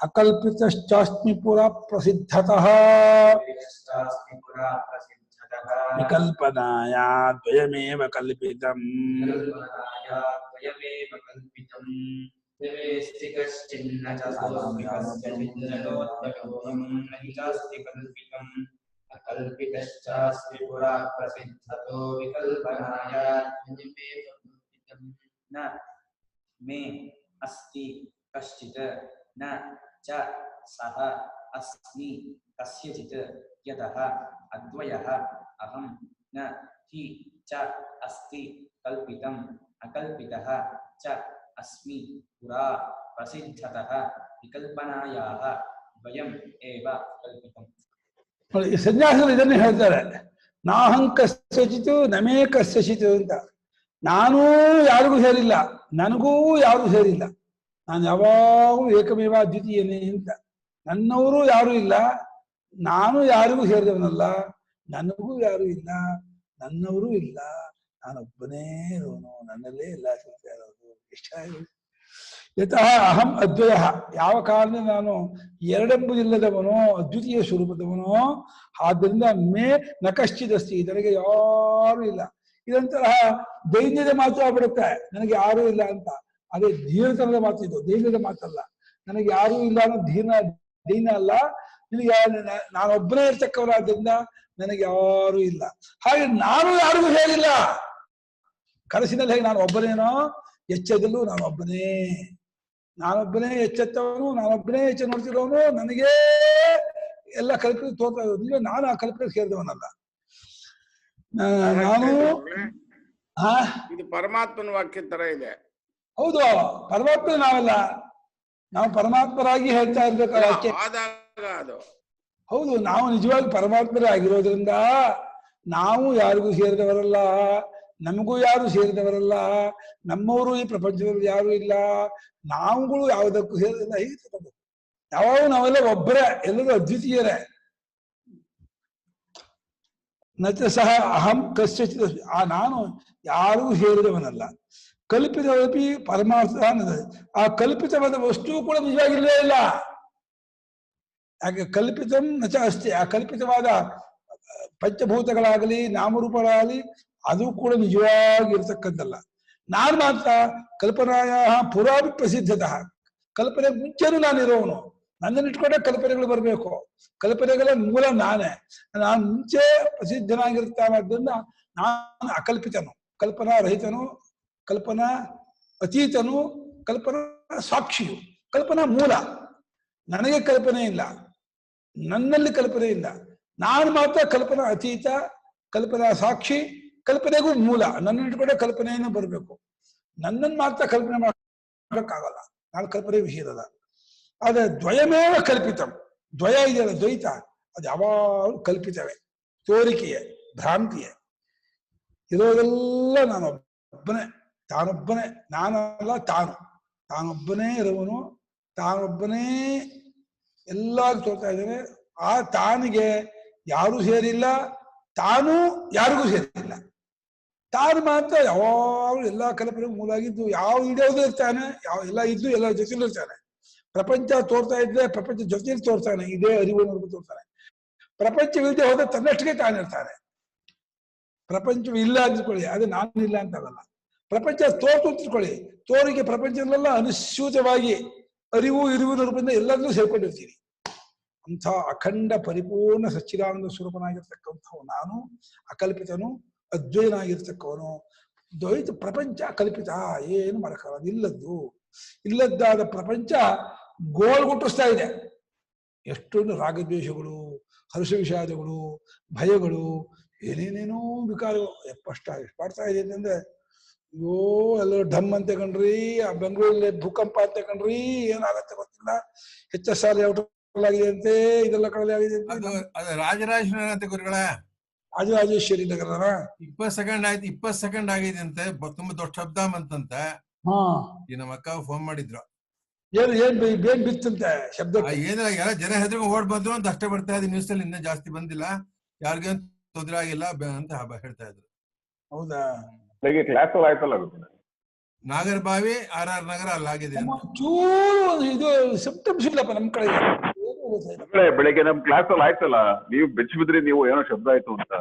[SPEAKER 2] ಅಕಲ್ಪಿತಶ್ಚಾಸ್ಮಿ ಪುರಾ ಪ್ರಸಿದ್ಧತಃ ವಿಕಲ್ಪನಾಯಾ ದ್ವಯಮೇವ ಕಲ್ಪಿತಂ.
[SPEAKER 9] ನ ಮೇ ಅಸ್ತಿ ಕಶ್ಚಿತ್ ನ ಚ ಸಹ ಅಸ್ಮಿ ಕಸ್ಯಚಿತ್ ಯತಃ ಅದ್ವಯಃ ಅಹಂ ನ ಹಿ ಚ ಅಸ್ತಿ ಕಲ್ಪಿತಂ ಅಕಲ್ಪಿತಃ ಚ ಅಸ್ಮಿ ಪುರಾ ಪ್ರಸಿದ್ಧತಃ ವಿಕಲ್ಪನಾಯಾಃ ದ್ವಯಂ ಏವ ಕಲ್ಪಿತಂ.
[SPEAKER 2] ಸನ್ಯಾಸಿಗಳು ಇದನ್ನೇ ಹೇಳ್ತಾರೆ. ನಾಹಂ ಕಸ್ಯಚಿತ್ ನಮೇ ಕಸ್ಯಚಿತ್ ಅಂತ. ನಾನೂ ಯಾರಿಗೂ ಸೇರಿಲ್ಲ, ನನಗೂ ಯಾರು ಸೇರಿಲ್ಲ. ನಾನು ಯಾವಾಗಲೂ ಏಕಮೇವ ದ್ವಿತೀಯನೇ ಅಂತ. ನನ್ನವರು ಯಾರು ಇಲ್ಲ, ನಾನು ಯಾರಿಗೂ ಸೇರಿದವನಲ್ಲ, ನನಗೂ ಯಾರು ಇಲ್ಲ, ನನ್ನವರು ಇಲ್ಲ, ನಾನೊಬ್ಬನೇ ಇರೋನು, ನನ್ನಲ್ಲೇ ಎಲ್ಲ ಸಿಗ್ತಾ ಇರೋದು. ಯತಃ ಅಹಂ ಅದ್ವಯ, ಯಾವ ಕಾರಣ ನಾನು ಎರಡೆಂಬುದಿಲ್ಲದವನೋ ಅದ್ವಿತೀಯ ಸ್ವರೂಪದವನೋ, ಆದ್ದರಿಂದ ಮೇ ನಕಶ್ಚಿದಸ್ತಿ, ನನಗೆ ಯಾರು ಇಲ್ಲ. ಇದೊಂಥರ ದೈನ್ಯದ ಮಾತು ಆಗ್ಬಿಡುತ್ತೆ, ನನಗೆ ಯಾರೂ ಇಲ್ಲ ಅಂತ. ಅದೇ ಧೀರತನದ ಮಾತು, ಇದು ದೈನ್ಯದ ಮಾತಲ್ಲ. ನನಗೆ ಯಾರೂ ಇಲ್ಲ ಅನ್ನೋ ದೈನ್ಯ ಅಲ್ಲ. ನಿನಗೆ ನಾನೊಬ್ಬನೇ ಇರ್ತಕ್ಕವರಾದ್ರಿಂದ ನನಗೆ ಯಾರೂ ಇಲ್ಲ. ಹಾಗೆ ನಾನು ಯಾರಿಗೂ ಹೇಳಿಲ್ಲ. ಕನಸಿನಲ್ಲಿ ಹೇಗೆ ನಾನು ಒಬ್ಬನೇನೋ, ಎಚ್ಚದಲ್ಲೂ ನಾನೊಬ್ಬನೇ. ನಾನೊಬ್ಬನೇ ಎಚ್ಚೆತ್ತವನು, ನಾನೊಬ್ಬನೇ ಎಚ್ಚ ನೋಡ್ತಿರೋನು, ನನಗೇ ಎಲ್ಲ ಕಲ್ಪನೆ ತೋರ್ತಾ ಇರೋದು. ನಾನು ಆ ಕಲ್ಪನೆ ಸೇರಿದವನಲ್ಲ. ನಾನು
[SPEAKER 7] ಇದು ಪರಮಾತ್ಮನ ವಾಕ್ಯ ತರ ಇದೆ.
[SPEAKER 2] ಹೌದು, ಪರಮಾತ್ಮ ನಾವಲ್ಲ, ನಾವು ಪರಮಾತ್ಮರಾಗಿ ಹೇಳ್ತಾ ಇರ್ಬೇಕು.
[SPEAKER 7] ಅದು
[SPEAKER 2] ಹೌದು, ನಾವು ನಿಜವಾಗಿ ಪರಮಾತ್ಮರೇ ಆಗಿರೋದ್ರಿಂದ ನಾವು ಯಾರಿಗೂ ಸೇರಿದವರಲ್ಲ, ನಮಗೂ ಯಾರು ಸೇರಿದವರಲ್ಲ, ನಮ್ಮವರು ಈ ಪ್ರಪಂಚದಲ್ಲಿ ಯಾರು ಇಲ್ಲ, ನಾವುಗಳು ಯಾವುದಕ್ಕೂ ಸೇರಿದಿಲ್ಲ. ಹೀಗೆ ಯಾವಾಗ ನಾವೆಲ್ಲ ಒಬ್ಬರೇ, ಎಲ್ಲರೂ ಅದ್ವಿತೀಯರೇ. ನಚ ಸಹ ಅಹಂ ಕಶ್ಚಿತ್, ನಾನು ಯಾರಿಗೂ ಸೇರಿದವನಲ್ಲ. ಕಲ್ಪಿತವಪಿ ಪರಮಾರ್ಥ ಅನ್ನೋದು, ಆ ಕಲ್ಪಿತವಾದ ವಸ್ತು ಕೂಡ ನಿಜವಾಗಿಲ್ಲೇ ಇಲ್ಲ. ಯಾಕೆ ಕಲ್ಪಿತಂ ನಚ ಅಷ್ಟೇ, ಆ ಕಲ್ಪಿತವಾದ ಪಂಚಭೂತಗಳಾಗಲಿ ನಾಮರೂಪಗಳಾಗಲಿ ಅದು ಕೂಡ ನಿಜವಾಗಿರ್ತಕ್ಕಂಥಲ್ಲ. ನಾನು ಮಾತ್ರ ಕಲ್ಪನಾಯ ಪುರಾವಿ ಪ್ರಸಿದ್ಧತಃ, ಕಲ್ಪನೆ ಮುಂಚೆನೂ ನಾನಿರೋವನು. ನನ್ನನ್ನು ಇಟ್ಕೊಂಡೆ ಕಲ್ಪನೆಗಳು ಬರಬೇಕು. ಕಲ್ಪನೆಗಳ ಮೂಲ ನಾನೇ. ನಾನು ಮುಂಚೆ ಪ್ರಸಿದ್ಧನಾಗಿರ್ತಾನದ್ರಿಂದ ನಾನು ಅಕಲ್ಪಿತನು, ಕಲ್ಪನಾ ರಹಿತನು, ಕಲ್ಪನಾ ಅತೀತನು, ಕಲ್ಪನಾ ಸಾಕ್ಷಿಯು, ಕಲ್ಪನಾ ಮೂಲ. ನನಗೆ ಕಲ್ಪನೆ ಇಲ್ಲ, ನನ್ನಲ್ಲಿ ಕಲ್ಪನೆ ಇಲ್ಲ. ನಾನು ಮಾತ್ರ ಕಲ್ಪನಾ ಅತೀತ, ಕಲ್ಪನಾ ಸಾಕ್ಷಿ, ಕಲ್ಪನೆಗೂ ಮೂಲ. ನನ್ನ ಇಟ್ಕೊಂಡೆ ಕಲ್ಪನೆಯನ್ನು ಬರಬೇಕು. ನನ್ನನ್ನು ಮಾತ್ರ ಕಲ್ಪನೆ ಮಾಡೋಕ್ಕಾಗಲ್ಲ, ನಾನು ಕಲ್ಪನೆ ವಿಷಯದ. ಆದ್ರೆ ದ್ವಯಮೇವ ಕಲ್ಪಿತಂ, ದ್ವಯ ಇದೆಯಲ್ಲ ದ್ವೈತ, ಅದು ಯಾವಾಗಲೂ ಕಲ್ಪಿತವೇ, ತೋರಿಕೆಯೇ, ಭ್ರಾಂತಿಯೇ. ಇರೋದೆಲ್ಲ ನಾನೊಬ್ಬನೇ, ತಾನೊಬ್ಬನೇ, ನಾನಲ್ಲ ತಾನು, ತಾನೊಬ್ಬನೇ ಇರುವನು, ತಾನೊಬ್ಬನೇ ಎಲ್ಲ ತೋರ್ತಾ ಇದ್ದಾನೆ. ಆ ತಾನಿಗೆ ಯಾರೂ ಸೇರಿಲ್ಲ, ತಾನು ಯಾರಿಗೂ ಸೇರಿಲ್ಲ. ತಾನು ಮಾತ್ರ ಯಾವಾಗಲೂ ಎಲ್ಲ ಕಲ್ಪನೆ ಮೂಲ ಆಗಿದ್ದು, ಯಾವ ಇಡೋದು ಇರ್ತಾನೆ, ಎಲ್ಲ ಇದ್ದು ಎಲ್ಲ ಜೊತೆಲಿ ಇರ್ತಾನೆ. ಪ್ರಪಂಚ ತೋರ್ತಾ ಇದ್ರೆ ಪ್ರಪಂಚ ಜೊತೆಲಿ ತೋರ್ತಾನೆ, ಇದೇ ಅರಿವನ್ನು ತೋರ್ತಾನೆ. ಪ್ರಪಂಚವಿಲ್ಲದೆ ಹೋದ್ರೆ ತನ್ನಷ್ಟಿಗೆ ತಾನಿರ್ತಾನೆ. ಪ್ರಪಂಚವಿಲ್ಲ ಅಂದ್ಕೊಳ್ಳಿ, ಅದು ನಾನು ಇಲ್ಲ ಅಂತಾಗಲ್ಲ. ಪ್ರಪಂಚ ತೋರ್ತು ತಿಳ್ಕೊಳ್ಳಿ, ತೋರಿಗೆ ಪ್ರಪಂಚದಲ್ಲೆಲ್ಲ ಅನುಸ್ಯೂತವಾಗಿ ಅರಿವು ಇರುವಿನ ರೂಪದಿಂದ ಎಲ್ಲರನ್ನೂ ಸೇರ್ಕೊಂಡಿರ್ತೀನಿ. ಅಂಥ ಅಖಂಡ ಪರಿಪೂರ್ಣ ಸಚ್ಚಿದಾನಂದ ಸ್ವರೂಪನಾಗಿರ್ತಕ್ಕಂಥವು ನಾನು, ಅಕಲ್ಪಿತನು, ಅದ್ವೈನಾಗಿರ್ತಕ್ಕವನು. ದ್ವೈತ ಪ್ರಪಂಚ ಕಲ್ಪಿತ, ಏನು ಮಾಡಕ್ಕಾಗಲ್ಲ. ಇಲ್ಲದ್ದು, ಇಲ್ಲದ್ದಾದ ಪ್ರಪಂಚ ಗೋಳ್ಗುಟ್ಟಿಸ್ತಾ ಇದೆ. ಎಷ್ಟೊಂದು ರಾಗದ್ವೇಷಗಳು, ಹರ್ಷ ವಿಷಾದಗಳು, ಭಯಗಳು, ಏನೇನೇನೋ ವಿಕಾರಗಳು ಎಷ್ಟು ಮಾಡ್ತಾ ಇದೆ ಅಂತಂದ್ರೆ, ಅಯ್ಯೋ ಎಲ್ಲೋ ಢಮ್ ಅಂತ ಕಣ್ರಿ, ಆ ಬೆಂಗಳೂರಲ್ಲಿ ಭೂಕಂಪ ಅಂತ ಕಣ್ರಿ, ಏನಾಗತ್ತೆ ಗೊತ್ತಿಲ್ಲ, HSR ಆಗಿದೆ ಅಂತೆ, ಇದೆಲ್ಲ ಕಡಲೆ ಆಗಿದೆ ಅಂತ.
[SPEAKER 10] ಅದು ರಾಜರಾಜೇಶ್ವರಿ ಅಂತ ಗುರುಗಳ,
[SPEAKER 2] ರಾಜರಾಜೇಶ್ವರಿ ನಗರ
[SPEAKER 10] 20 ಸೆಕೆಂಡ್ ಆಯ್ತು, 20 ಸೆಕೆಂಡ್ ಆಗಿದೆ ಅಂತೆ, ತುಂಬಾ ದೊಡ್ಡ ಶಬ್ದ ಬಂತಂತ. ಈ ನಮ್ಮ ಅಕ್ಕ ಫೋನ್ ಮಾಡಿದ್ರು.
[SPEAKER 2] ಏನ್ ಬಿತ್ತಂತೆ ಶಬ್ದ?
[SPEAKER 10] ಏನಿಲ್ಲ, ಎಲ್ಲ ಜನ ಹೆದ್ರಿಗೆ ಓಡ್ ಬಂದ್ರು ಅಂತ ಅಷ್ಟೇ ಬರ್ತಾ ಇದೆ ನ್ಯೂಸ್ ಅಲ್ಲಿ, ಇನ್ನೂ ಜಾಸ್ತಿ ಬಂದಿಲ್ಲ, ಯಾರಿಗೇನು ತೊಂದರೆ ಆಗಿಲ್ಲ ಅಂತ ಹೇಳ್ತಾ ಇದ್ರು.
[SPEAKER 2] ಹೌದಾ?
[SPEAKER 11] ಕ್ಲಾಸ್ ಅಲ್ಲಿ ಆಯ್ತಲ್ಲ
[SPEAKER 10] ನಾಗರಬಾವಿ RR ನಗರ ಅಲ್ಲಾಗಿದೆ.
[SPEAKER 2] ಇದು ಸಿಂಪ್ಟಮ್ಸ್ ಇಲ್ಲಪ್ಪ ನಮ್ ಕಡೆ.
[SPEAKER 11] ಬೆಳಿಗ್ಗೆ ನಮ್ ಕ್ಲಾಸ್ ಅಲ್ಲಿ ಆಯ್ತಲ್ಲ, ನೀವು ಬೆಚ್ಚ ಬಿದ್ರಿ, ನೀವು ಏನೋ ಶಬ್ದ ಆಯ್ತು ಅಂತ.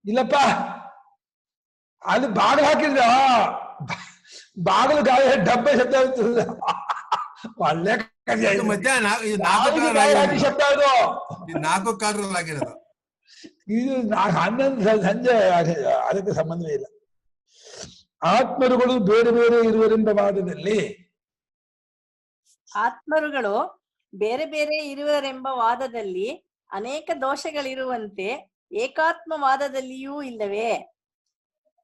[SPEAKER 2] ಇಲ್ಲಪ್ಪ, ಅಲ್ಲಿ ಬಾಗಿಲು ಹಾಕಿದ್ರ, ಬಾಗಿಲು ಗಾಳಿ ಡಬ್ಬೆ ಶಬ್ದ ಆಗ್ತದ. ಒಳ್ಳೆ ಶಬ್ದ ಅದು.
[SPEAKER 10] 4 ಕಾಲರಲ್ಲಿ ಆಗಿರೋದು
[SPEAKER 2] ಇದು 11 ಸಂಜೆ, ಅದಕ್ಕೆ ಸಂಬಂಧವೇ ಇಲ್ಲ. ಆತ್ಮರುಗಳು ಬೇರೆ ಬೇರೆ ಇರುವರೆಂಬ ವಾದದಲ್ಲಿ,
[SPEAKER 6] ಆತ್ಮರುಗಳು ಬೇರೆ ಬೇರೆ ಇರುವರೆಂಬ ವಾದದಲ್ಲಿ ಅನೇಕ ದೋಷಗಳಿರುವಂತೆ ಏಕಾತ್ಮವಾದದಲ್ಲಿಯೂ ಇಲ್ಲವೇ?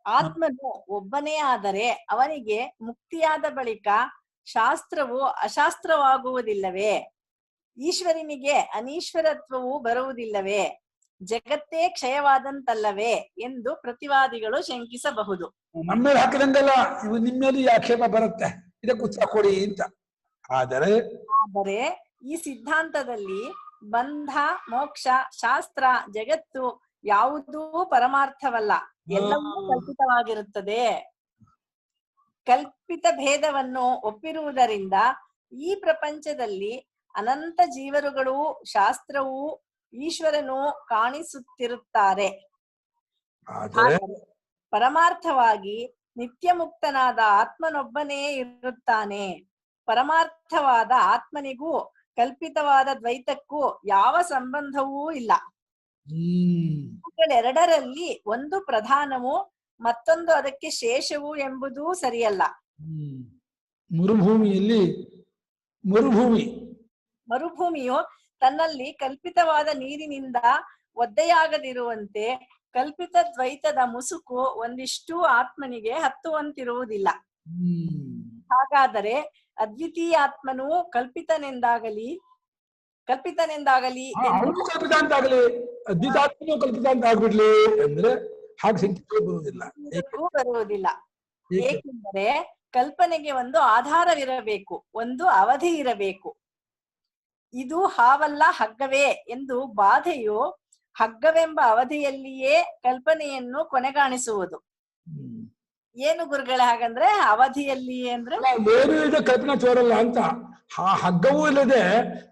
[SPEAKER 6] ಆತ್ಮನು ಒಬ್ಬನೇ ಆದರೆ ಅವನಿಗೆ ಮುಕ್ತಿಯಾದ ಬಳಿಕ ಶಾಸ್ತ್ರವು ಅಶಾಸ್ತ್ರವಾಗುವುದಿಲ್ಲವೇ? ಈಶ್ವರನಿಗೆ ಅನೀಶ್ವರತ್ವವು ಬರುವುದಿಲ್ಲವೇ? ಜಗತ್ತೇ ಕ್ಷಯವಾದಂತಲ್ಲವೇ ಎಂದು ಪ್ರತಿವಾದಿಗಳು ಶಂಕಿಸಬಹುದು.
[SPEAKER 2] ನಮ್ಮೇಲೆ ಹಾಕಿದಂಗಲ್ಲ, ಇವು ನಿಮ್ಮೇಲೆ ಈ ಆಕ್ಷೇಪ ಬರುತ್ತೆ, ಇದಕ್ಕೆ ಉತ್ತರ ಕೊಡಿ ಅಂತ. ಆದರೆ
[SPEAKER 6] ಈ ಸಿದ್ಧಾಂತದಲ್ಲಿ ಬಂಧ, ಮೋಕ್ಷ, ಶಾಸ್ತ್ರ, ಜಗತ್ತು ಯಾವುದೂ ಪರಮಾರ್ಥವಲ್ಲ, ಎಲ್ಲವೂ ಕಲ್ಪಿತವಾಗಿರುತ್ತದೆ. ಕಲ್ಪಿತ ಭೇದವನ್ನು ಒಪ್ಪಿರುವುದರಿಂದ ಈ ಪ್ರಪಂಚದಲ್ಲಿ ಅನಂತ ಜೀವರುಗಳು, ಶಾಸ್ತ್ರವು, ಈಶ್ವರನು ಕಾಣಿಸುತ್ತಿರುತ್ತಾರೆ. ಆದರೆ ಪರಮಾರ್ಥವಾಗಿ ನಿತ್ಯ ಮುಕ್ತನಾದ ಆತ್ಮನೊಬ್ಬನೇ ಇರುತ್ತಾನೆ. ಪರಮಾರ್ಥವಾದ ಆತ್ಮನಿಗೂ ಕಲ್ಪಿತವಾದ ದ್ವೈತಕ್ಕೂ ಯಾವ ಸಂಬಂಧವೂ ಇಲ್ಲ. ಇವುಗಳೆರಡರಲ್ಲಿ ಒಂದು ಪ್ರಧಾನವು, ಮತ್ತೊಂದು ಅದಕ್ಕೆ ಶೇಷವು ಎಂಬುದೂ ಸರಿಯಲ್ಲ. ಮರುಭೂಮಿಯು ತನ್ನಲ್ಲಿ ಕಲ್ಪಿತವಾದ ನೀರಿನಿಂದ ಒದ್ದೆಯಾಗದಿರುವಂತೆ ಕಲ್ಪಿತ ದ್ವೈತದ ಮುಸುಕು ಒಂದಿಷ್ಟು ಆತ್ಮನಿಗೆ ಹತ್ತುವಂತಿರುವುದಿಲ್ಲ. ಹಾಗಾದರೆ ಅದ್ವಿತೀಯ ಆತ್ಮನು ಕಲ್ಪಿತನೆಂದಾಗಲಿ
[SPEAKER 2] ಕಲ್ಪಿತ ಅಂತಾಗಲಿ ಅದ್ವಿತಾತ್ಮನು ಕಲ್ಪಿತ ಅಂತ ಆಗ್ಬಿಡ್ಲಿ ಅಂದ್ರೆ ಹಾಗೆ ಸಂಖ್ಯೆ
[SPEAKER 6] ಬರುವುದಿಲ್ಲ. ಏಕೆಂದರೆ ಕಲ್ಪನೆಗೆ ಒಂದು ಆಧಾರವಿರಬೇಕು, ಒಂದು ಅವಧಿ ಇರಬೇಕು. ಇದು ಹಾವಲ್ಲ ಹಗ್ಗವೇ ಎಂದು ಬಾಧೆಯು ಹಗ್ಗವೆಂಬ ಅವಧಿಯಲ್ಲಿಯೇ ಕಲ್ಪನೆಯನ್ನು ಕೊನೆಗಾಣಿಸುವುದು. ಏನು ಗುರುಗಳೇ ಹಾಗಂದ್ರೆ ಅವಧಿಯಲ್ಲಿ ಅಂದ್ರೆ
[SPEAKER 2] ಏನು ಇದೆ ಕಲ್ಪನೆ ತೋರಲ್ಲ ಅಂತ. ಹಗ್ಗವೂ ಇಲ್ಲದೆ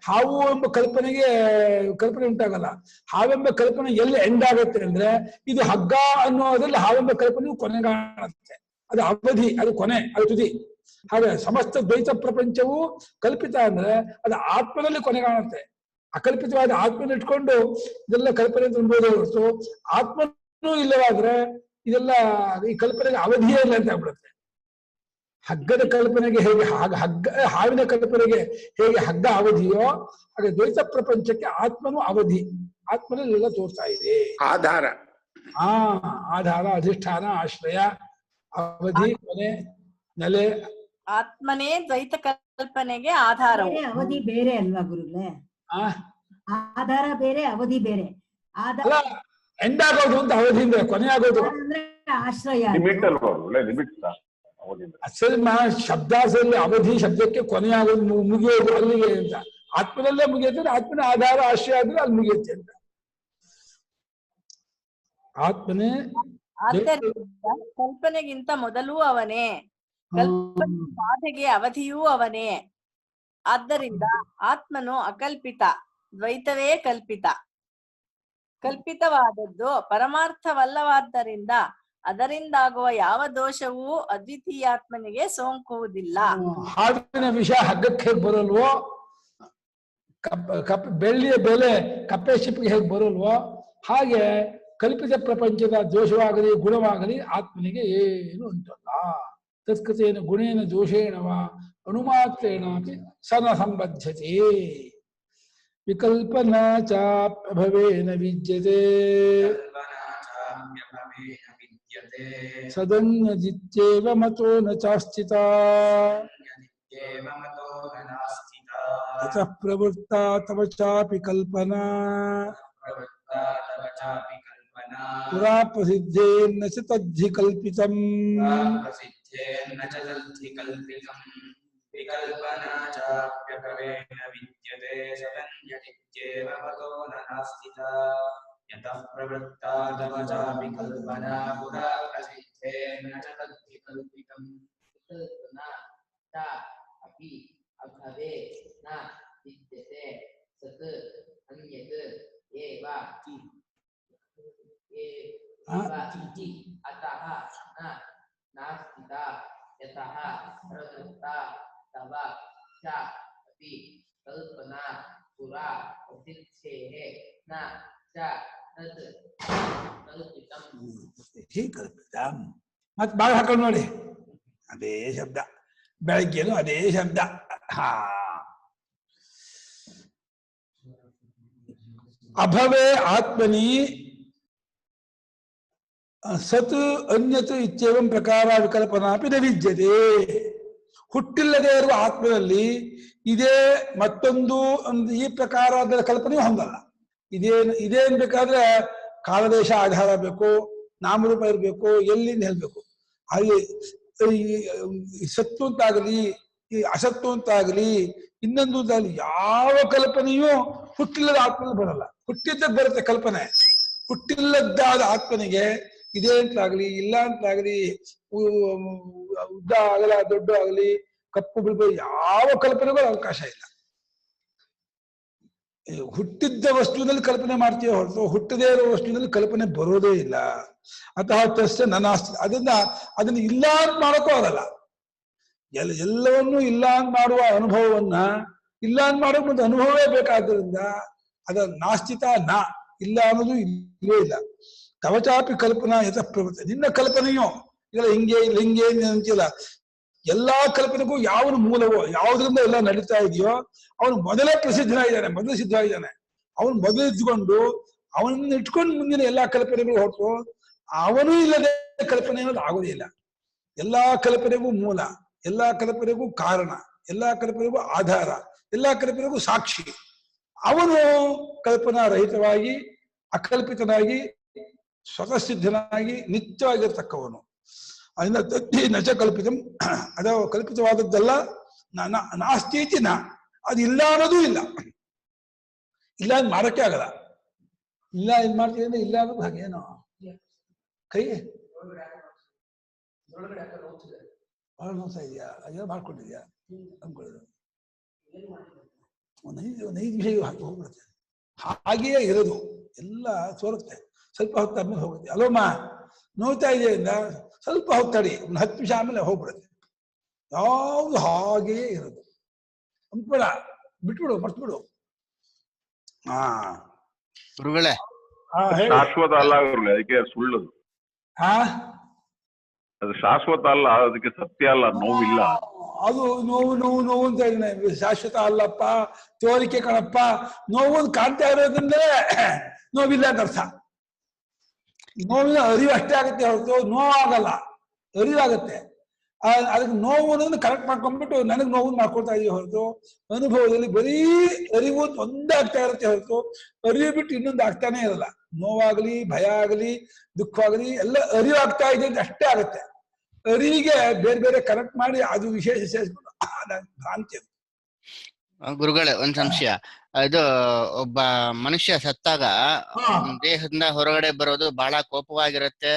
[SPEAKER 2] ಹಾವು ಎಂಬ ಕಲ್ಪನೆ ಉಂಟಾಗಲ್ಲ. ಹಾವೆಂಬ ಕಲ್ಪನೆ ಎಲ್ಲಿ ಎಂಡ್ ಆಗುತ್ತೆ ಅಂದ್ರೆ ಇದು ಹಗ್ಗ ಅನ್ನೋದ್ರಲ್ಲಿ ಹಾವೆಂಬ ಕಲ್ಪನೆಯು ಕೊನೆಗಾಣುತ್ತೆ. ಅದು ಅವಧಿ, ಅದು ಕೊನೆ, ಅದು ತುದಿ. ಹಾಗೆ ಸಮಸ್ತ ದ್ವೈತ ಪ್ರಪಂಚವು ಕಲ್ಪಿತ ಅಂದ್ರೆ ಅದು ಆತ್ಮನಲ್ಲಿ ಕೊನೆಗಾಣುತ್ತೆ. ಅಕಲ್ಪಿತವಾದ ಆತ್ಮನ ಇಟ್ಕೊಂಡು ಇದೆಲ್ಲ ಕಲ್ಪನೆ ತುಂಬೋದು ಹೊರತು ಆತ್ಮನೂ ಇಲ್ಲವಾದ್ರೆ ಇದೆಲ್ಲ ಈ ಕಲ್ಪನೆಗೆ ಅವಧಿಯೇ ಇಲ್ಲ ಅಂತ ಆಗ್ಬಿಡುತ್ತೆ. ಹಗ್ಗದ ಕಲ್ಪನೆಗೆ ಹೇಗೆ ಹಾವಿನ ಕಲ್ಪನೆಗೆ ಹೇಗೆ ಹಗ್ಗ ಅವಧಿಯೋ ಹಾಗೆ ದ್ವೈತ ಪ್ರಪಂಚಕ್ಕೆ ಆತ್ಮನು ಅವಧಿ. ಆತ್ಮನಲ್ಲಿ ಎಲ್ಲ ತೋರ್ತಾ ಇದೆ.
[SPEAKER 7] ಆಧಾರ,
[SPEAKER 2] ಆಧಾರ, ಅಧಿಷ್ಠಾನ, ಆಶ್ರಯ, ಅವಧಿ, ಕೊನೆ, ನೆಲೆ.
[SPEAKER 6] ಆತ್ಮನೇ ದ್ವೈತ ಕಲ್ಪನೆಗೆ ಆಧಾರ.
[SPEAKER 3] ಅವಧಿ ಬೇರೆ ಅಲ್ವಾ ಗುರುಗಳೇ? ಆಧಾರ ಬೇರೆ, ಅವಧಿ ಬೇರೆ. ಆಧಾರ
[SPEAKER 2] ಎಂಡ್ ಆಗೋದು ಅಂತ ಅವಧಿಯಿಂದ ಕೊನೆ ಆಗೋದು
[SPEAKER 3] ಅಂದ್ರೆ ಆಶ್ರಯ.
[SPEAKER 2] ಅಸಲ್ ಶಬ್ದಾಸಲ್ಲಿ ಅವಧಿ ಶಬ್ದಕ್ಕೆ ಕೊನೆ ಆಗೋದು, ಮುಗಿಯೋದು ಅಲ್ಲಿಗೆ ಅಂತ. ಆತ್ಮನಲ್ಲೇ ಮುಗಿಯುತ್ತೆ. ಆತ್ಮನ ಆಧಾರ ಆಶ್ರಯ ಆದ್ರೆ ಅಲ್ಲಿ ಮುಗಿಯುತ್ತೆ ಅಂತ. ಆತ್ಮನೇ
[SPEAKER 6] ಆದ್ದರಿಂದ ಕಲ್ಪನೆಗಿಂತ ಮೊದಲೂ ಅವನೇ, ಕಲ್ಪನೆ ಬಾಧೆಗೆ ಅವಧಿಯೂ ಅವನೇ. ಆದ್ದರಿಂದ ಆತ್ಮನು ಅಕಲ್ಪಿತ, ದ್ವೈತವೇ ಕಲ್ಪಿತ. ಕಲ್ಪಿತವಾದದ್ದು ಪರಮಾರ್ಥವಲ್ಲವಾದ್ದರಿಂದ ಅದರಿಂದಾಗುವ ಯಾವ ದೋಷವೂ ಅದ್ವಿತೀಯಾತ್ಮನಿಗೆ ಸೋಂಕುವುದಿಲ್ಲ.
[SPEAKER 2] ಹಾವಿನ ವಿಷ ಹಗ್ಗಕ್ಕೆ ಹೇಗೆ ಬರಲ್ವೋ, ಬೆಳ್ಳಿಯ ಬೆಲೆ ಕಪ್ಪೆ ಶಿಪ್ಪಿಗೆ ಹೇಗೆ ಬರಲ್ವೋ ಹಾಗೆ ಕಲ್ಪಿತ ಪ್ರಪಂಚದ ದೋಷವಾಗಲಿ ಗುಣವಾಗಲಿ ಆತ್ಮನಿಗೆ ಏನು ಉಂಟಲ್ಲ. ತತ್ಕೃತೇನ ಗುಣೇನ ದೋಷೇಣವ ಅಣುಮಾತ್ರೇಣ ಸನ ಸಂಬದ್ಧತೆ. ವಿಕಲ್ಪನಾ ಚಾಪ್ಯಭವೇನ ವಿದ್ಯತೆ ಸದನ್ಯದಿತ್ಯೇವ ಮತೋ ನ ಚಾಸ್ಥಿತಾ ಯತಃ ಪ್ರವೃತ್ತಾ ತವ ಚಾಪಿ ಕಲ್ಪನಾ ಪುರಾ ಪ್ರಸಿದ್ಧೇನ ಚ ತದ್ಧಿ ಕಲ್ಪಿತಂ.
[SPEAKER 9] ವಿಕಲ್ಪನಾ ಚಾಪ್ಯಭವೇನ ವಿದ್ಯತೆ ಸದನ್ಯದಿತ್ಯೇವ ಮತೋ ನ ನಾಸ್ತಿತಾ ಯತಃ ಪ್ರವೃತ್ತಾ ತವ ಚಾಪಿ ಕಲ್ಪನಾ ಪುರಾ ಪ್ರಸಿದ್ಧೇನ ಚ ತದ್ಧಿ ಕಲ್ಪಿತಂ. ವಿಕಲ್ಪನಾ ಚ ಅಪಿ ಅಭವೇ ನ ವಿದ್ಯತೆ ಸತ್ ಅನ್ಯತ್ ಏವ ಇತಿ ಅತಃ ನ ನಾಸ್ತಿತಾ ಯತಃ ಪ್ರವೃತ್ತಾ ತವ ಚ ಅಪಿ ಕಲ್ಪನಾ ಪುರಾ ಪ್ರಸಿದ್ಧೇಃ ನ ಚ ತತ್ ಕಲ್ಪಿತಂ.
[SPEAKER 2] ಕಲ್ಪಿತಂ ಮತ್ತೆ ಬಾಯಿ ಹಾಕೊಂಡು ನೋಡಿ, ಅದೇ ಶಬ್ದ, ಬೆಳಗ್ಗೆನು ಅದೇ ಶಬ್ದ. ಅಭವೇ ಆತ್ಮನಿ ಸತ್ ಅನ್ಯತ್ ಇತ್ಯೇವಂ ಪ್ರಕಾರ ವಿಕಲ್ಪನಾಪಿ ನ ವಿದ್ಯತೆ. ಹುಟ್ಟಿಲ್ಲದೆ ಇರುವ ಆತ್ಮದಲ್ಲಿ ಇದೇ ಮತ್ತೊಂದು ಈ ಪ್ರಕಾರದ ಕಲ್ಪನೆಯೂ ಹೊಂದಲ್ಲ. ಇದೇನ್ ಬೇಕಾದ್ರೆ ಕಾಲದೇಶ ಆಧಾರ ಬೇಕು, ನಾಮರೂಪ ಇರಬೇಕು, ಎಲ್ಲಿಂದ ಹೇಳ್ಬೇಕು. ಅಲ್ಲಿ ಸತ್ತು ಅಂತಾಗಲಿ ಈ ಅಸತ್ತು ಅಂತಾಗಲಿ ಇನ್ನೊಂದು ಅಂತಾಗಲಿ ಯಾವ ಕಲ್ಪನೆಯೂ ಹುಟ್ಟಿಲ್ಲದ ಆತ್ಮನಲ್ಲಿ ಬರಲ್ಲ. ಹುಟ್ಟಿದ್ದಾಗ ಬರುತ್ತೆ ಕಲ್ಪನೆ. ಹುಟ್ಟಿಲ್ಲದ್ದಾದ ಆತ್ಮನಿಗೆ ಇದೆ ಅಂತಲಾಗ್ಲಿ ಇಲ್ಲ ಅಂತಲಾಗ್ಲಿ, ಉದ್ದ ಆಗಲ ದೊಡ್ಡ ಆಗಲಿ ಕಪ್ಪು ಬಿಳುಪು ಯಾವ ಕಲ್ಪನೆಗೂ ಅವಕಾಶ ಇಲ್ಲ. ಹುಟ್ಟಿದ್ದ ವಸ್ತುವಿನಲ್ಲಿ ಕಲ್ಪನೆ ಮಾಡ್ತೀವಿ ಹೊರತು ಹುಟ್ಟದೇ ಇರೋ ವಸ್ತುವಿನಲ್ಲಿ ಕಲ್ಪನೆ ಬರೋದೇ ಇಲ್ಲ. ಅಥವಾ ತಸ್ಯ ನನಾಸ್ತಿ, ಅದನ್ನ ಇಲ್ಲ ಅಂತ ಮಾಡೋಕ್ಕೂ ಆಗಲ್ಲ. ಎಲ್ಲವನ್ನೂ ಇಲ್ಲ ಅಂತ ಮಾಡುವ ಅನುಭವವನ್ನ ಇಲ್ಲ ಅಂತ ಮಾಡೋಕೆ ಒಂದು ಅನುಭವವೇ ಬೇಕಾದ್ರಿಂದ ಅದ ನಾಸ್ತಿತ ಇಲ್ಲ ಅನ್ನೋದು ಇಲ್ಲೇ ಇಲ್ಲ. ತವಚಾಪಿ ಕಲ್ಪನಾ ಯಥ ಪ್ರವೃತ್ತಿ, ನಿನ್ನ ಕಲ್ಪನೆಯೋ ಇಲ್ಲ ಹಿಂಗೆ ಇಲ್ಲ ಹಿಂಗೆ ಅಂತಿಲ್ಲ. ಎಲ್ಲಾ ಕಲ್ಪನೆಗೂ ಯಾವನು ಮೂಲವೋ ಯಾವುದರಿಂದ ಎಲ್ಲ ನಡೀತಾ ಇದೆಯೋ ಅವನು ಮೊದಲೇ ಪ್ರಸಿದ್ಧನಾಗಿದ್ದಾನೆ, ಮೊದಲು ಸಿದ್ಧವಾಗಿದ್ದಾನೆ. ಅವನು ಮೊದಲು ಇದ್ಕೊಂಡು ಅವನನ್ನ ಇಟ್ಕೊಂಡು ಮುಂದಿನ ಎಲ್ಲಾ ಕಲ್ಪನೆಗಳು ಹೊರತು ಅವನು ಇಲ್ಲದೆ ಕಲ್ಪನೆ ಅನ್ನೋದು ಆಗೋದಿಲ್ಲ. ಎಲ್ಲಾ ಕಲ್ಪನೆಗೂ ಮೂಲ, ಎಲ್ಲಾ ಕಲ್ಪನೆಗೂ ಕಾರಣ, ಎಲ್ಲಾ ಕಲ್ಪನೆಗೂ ಆಧಾರ, ಎಲ್ಲಾ ಕಲ್ಪನೆಗೂ ಸಾಕ್ಷಿ. ಅವನು ಕಲ್ಪನಾ ರಹಿತವಾಗಿ ಅಕಲ್ಪಿತನಾಗಿ ಸ್ವತಃ ಸಿದ್ಧನಾಗಿ ನಿತ್ಯವಾಗಿರ್ತಕ್ಕವನು. ಅದನ್ನ ತದ್ದಿ ನಚ ಕಲ್ಪಿತಂ, ಅದ ಕಲ್ಪಿತವಾದದ್ದಲ್ಲ. ನಾಸ್ತಿ ನ, ಅದು ಇಲ್ಲ ಅನ್ನೋದು ಇಲ್ಲ. ಇಲ್ಲ ಅಂತ ಮಾಡಕ್ಕೆ ಆಗಲ್ಲ. ಇಲ್ಲ ಏನ್ ಮಾಡ್ತೀವಿ ಇಲ್ಲ ಅನ್ನೋದು ಹಾಗೇನೋ ಕೈ ಬಹಳ ನೋಡ್ತಾ ಇದೆಯಾ, ಅದೇನೋ ಮಾಡ್ಕೊಂಡಿದ್ಯಾ ಅನ್ಕೊಳ್ಳೋದು. ಒಂದು 5 ನಿಮಿಷ ಹೋಗ್ಬಿಡುತ್ತೆ. ಹಾಗೆಯೇ ಇರೋದು ಎಲ್ಲ ಸೋರುತ್ತೆ. ಸ್ವಲ್ಪ ಹೊತ್ತು ಆದ್ಮೇಲೆ ಹೋಗುತ್ತೆ. ಅಲ್ಲೋಮ್ಮ ನೋಡ್ತಾ ಇದೆಯಿಂದ ಸ್ವಲ್ಪ ಹೊತ್ತಾಡಿ ಒಂದು 10 ನಿಮಿಷ ಆಮೇಲೆ ಹೋಗ್ಬಿಡುತ್ತೆ. ಯಾವುದು ಹಾಗೆಯೇ ಇರೋದು. ಅಂದ್ಬೇಡ, ಬಿಟ್ಬಿಡು, ಮರ್ತ್ಬಿಡು.
[SPEAKER 12] ಗುರುಗಳೇ,
[SPEAKER 11] ಶಾಶ್ವತ ಅಲ್ಲ ಗುರುಗಳೇ, ಅದಕ್ಕೆ ಸುಳ್ಳದು. ಅದು ಶಾಶ್ವತ ಅಲ್ಲ, ಅದಕ್ಕೆ ಸತ್ಯ ಅಲ್ಲ, ನೋವಿಲ್ಲ.
[SPEAKER 2] ಅದು ನೋವು ನೋವು ನೋವು ಅಂತ ಹೇಳಿದ್ರೆ ಶಾಶ್ವತ ಅಲ್ಲಪ್ಪ, ತೋರಿಕೆ ಕಣಪ್ಪ. ನೋವು ಕಾಣ್ತಾ ಇರೋದಂದ್ರೆ ನೋವಿಲ್ಲ ಅಂತ ಅರ್ಥ. ನೋವಿನ ಅರಿವು ಅಷ್ಟೇ ಆಗುತ್ತೆ ಹೊರತು ನೋವಾಗಲ್ಲ, ಅರಿವಾಗತ್ತೆ. ಅದಕ್ಕೆ ನೋವು ಅನ್ನೋದನ್ನ ಕರೆಕ್ಟ್ ಮಾಡ್ಕೊಂಡ್ಬಿಟ್ಟು ನನಗೆ ನೋವು ಮಾಡ್ಕೊಳ್ತಾ ಇದೀವಿ ಹೊರತು ಅನುಭವದಲ್ಲಿ ಬರೀ ಅರಿವು ಒಂದಾಗ್ತಾ ಇರುತ್ತೆ ಹೊರತು ಅರಿವು ಬಿಟ್ಟು ಇನ್ನೊಂದು ಆಗ್ತಾನೆ ಇರಲ್ಲ. ನೋವಾಗಲಿ ಭಯ ಆಗಲಿ ದುಃಖ ಆಗಲಿ ಎಲ್ಲ ಅರಿವಾಗ್ತಾ ಇದೆ ಅಂತ ಅಷ್ಟೇ ಆಗುತ್ತೆ. ಅರಿವಿಗೆ ಬೇರೆ ಬೇರೆ ಕನೆಕ್ಟ್ ಮಾಡಿ ಅದು ವಿಶೇಷ ಸೇರಿಸ್ಬಿಟ್ಟು ಭ್ರಾಂತಿ.
[SPEAKER 12] ಗುರುಗಳೇ, ಒಂದ್ ಸಂಶಯ. ಇದು ಒಬ್ಬ ಮನುಷ್ಯ ಸತ್ತಾಗ ದೇಹದಿಂದ ಹೊರಗಡೆ ಬರೋದು ಬಹಳ ಕೋಪವಾಗಿರುತ್ತೆ.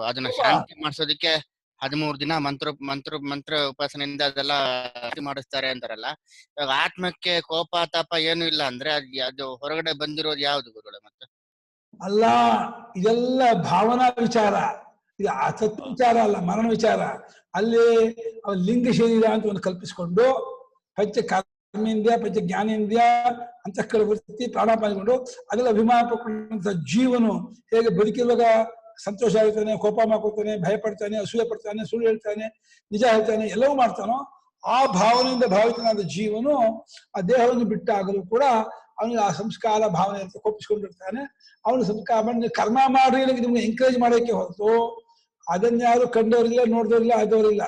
[SPEAKER 12] ಅದನ್ನ ಶಾಂತಿ ಮಾಡಿಸೋದಕ್ಕೆ 13 ದಿನ ಮಂತ್ರ ಉಪಾಸನೆಯಿಂದ ಅದೆಲ್ಲ ಮಾಡಿಸ್ತಾರೆ ಅಂತಾರಲ್ಲ. ಇವಾಗ ಆತ್ಮಕ್ಕೆ ಕೋಪ ತಾಪ ಏನು ಇಲ್ಲ ಅಂದ್ರೆ ಅದು ಹೊರಗಡೆ ಬಂದಿರೋದು ಯಾವ್ದು ಗುರುಗಳೇ? ಮತ್ತೆ
[SPEAKER 2] ಅಲ್ಲ, ಇದೆಲ್ಲ ಭಾವನಾ ವಿಚಾರ, ಇದು ತತ್ವ ವಿಚಾರ ಅಲ್ಲ, ಮರಣ ವಿಚಾರ. ಅಲ್ಲಿ ಲಿಂಗ ಶರೀರ ಅಂತ ಒಂದು ಕಲ್ಪಿಸ್ಕೊಂಡು ಪಂಚ ಕರ್ಮೇಂದ್ರಿಯ ಪಂಚ ಜ್ಞಾನೇಂದ್ರಿಯ ಅಂತಃಕರಣ ವೃತ್ತಿ ಪ್ರಾಣಾಪಾನಿಕೊಂಡು ಅದೆಲ್ಲ ಅಭಿಮಾನ ಪಡ್ಕೊಂಡಂತ ಜೀವನು ಹೇಗೆ ಬದುಕಿರುವಾಗ ಸಂತೋಷ ಆಗ್ತಾನೆ, ಕೋಪ ಮಾಡ್ಕೊತಾನೆ, ಭಯ ಪಡ್ತಾನೆ, ಅಸೂಯೆ ಪಡ್ತಾನೆ, ಸುಳ್ಳು ಹೇಳ್ತಾನೆ, ನಿಜ ಹೇಳ್ತಾನೆ, ಎಲ್ಲವೂ ಮಾಡ್ತಾನೋ ಆ ಭಾವನೆಯಿಂದ ಭಾವಿತನಾದ ಜೀವನು ಆ ದೇಹವನ್ನು ಬಿಟ್ಟಾಗಲೂ ಕೂಡ ಅವನಿಗೆ ಆ ಸಂಸ್ಕಾರ ಭಾವನೆ ಅಂತ ಕೋಪಿಸ್ಕೊಂಡಿರ್ತಾನೆ. ಅವನು ಸಂಸ್ಕಾರ ಮಾಡಿ ಕರ್ಮ ಮಾಡಿ ನಿಮ್ಗೆ ಎಂಕರೇಜ್ ಮಾಡೋಕ್ಕೆ ಹೊರತು ಅದನ್ಯಾರು ಕಂಡವರಿಲ್ಲ, ನೋಡಿದವರಿಲ್ಲ, ಆದವರಿಲ್ಲ.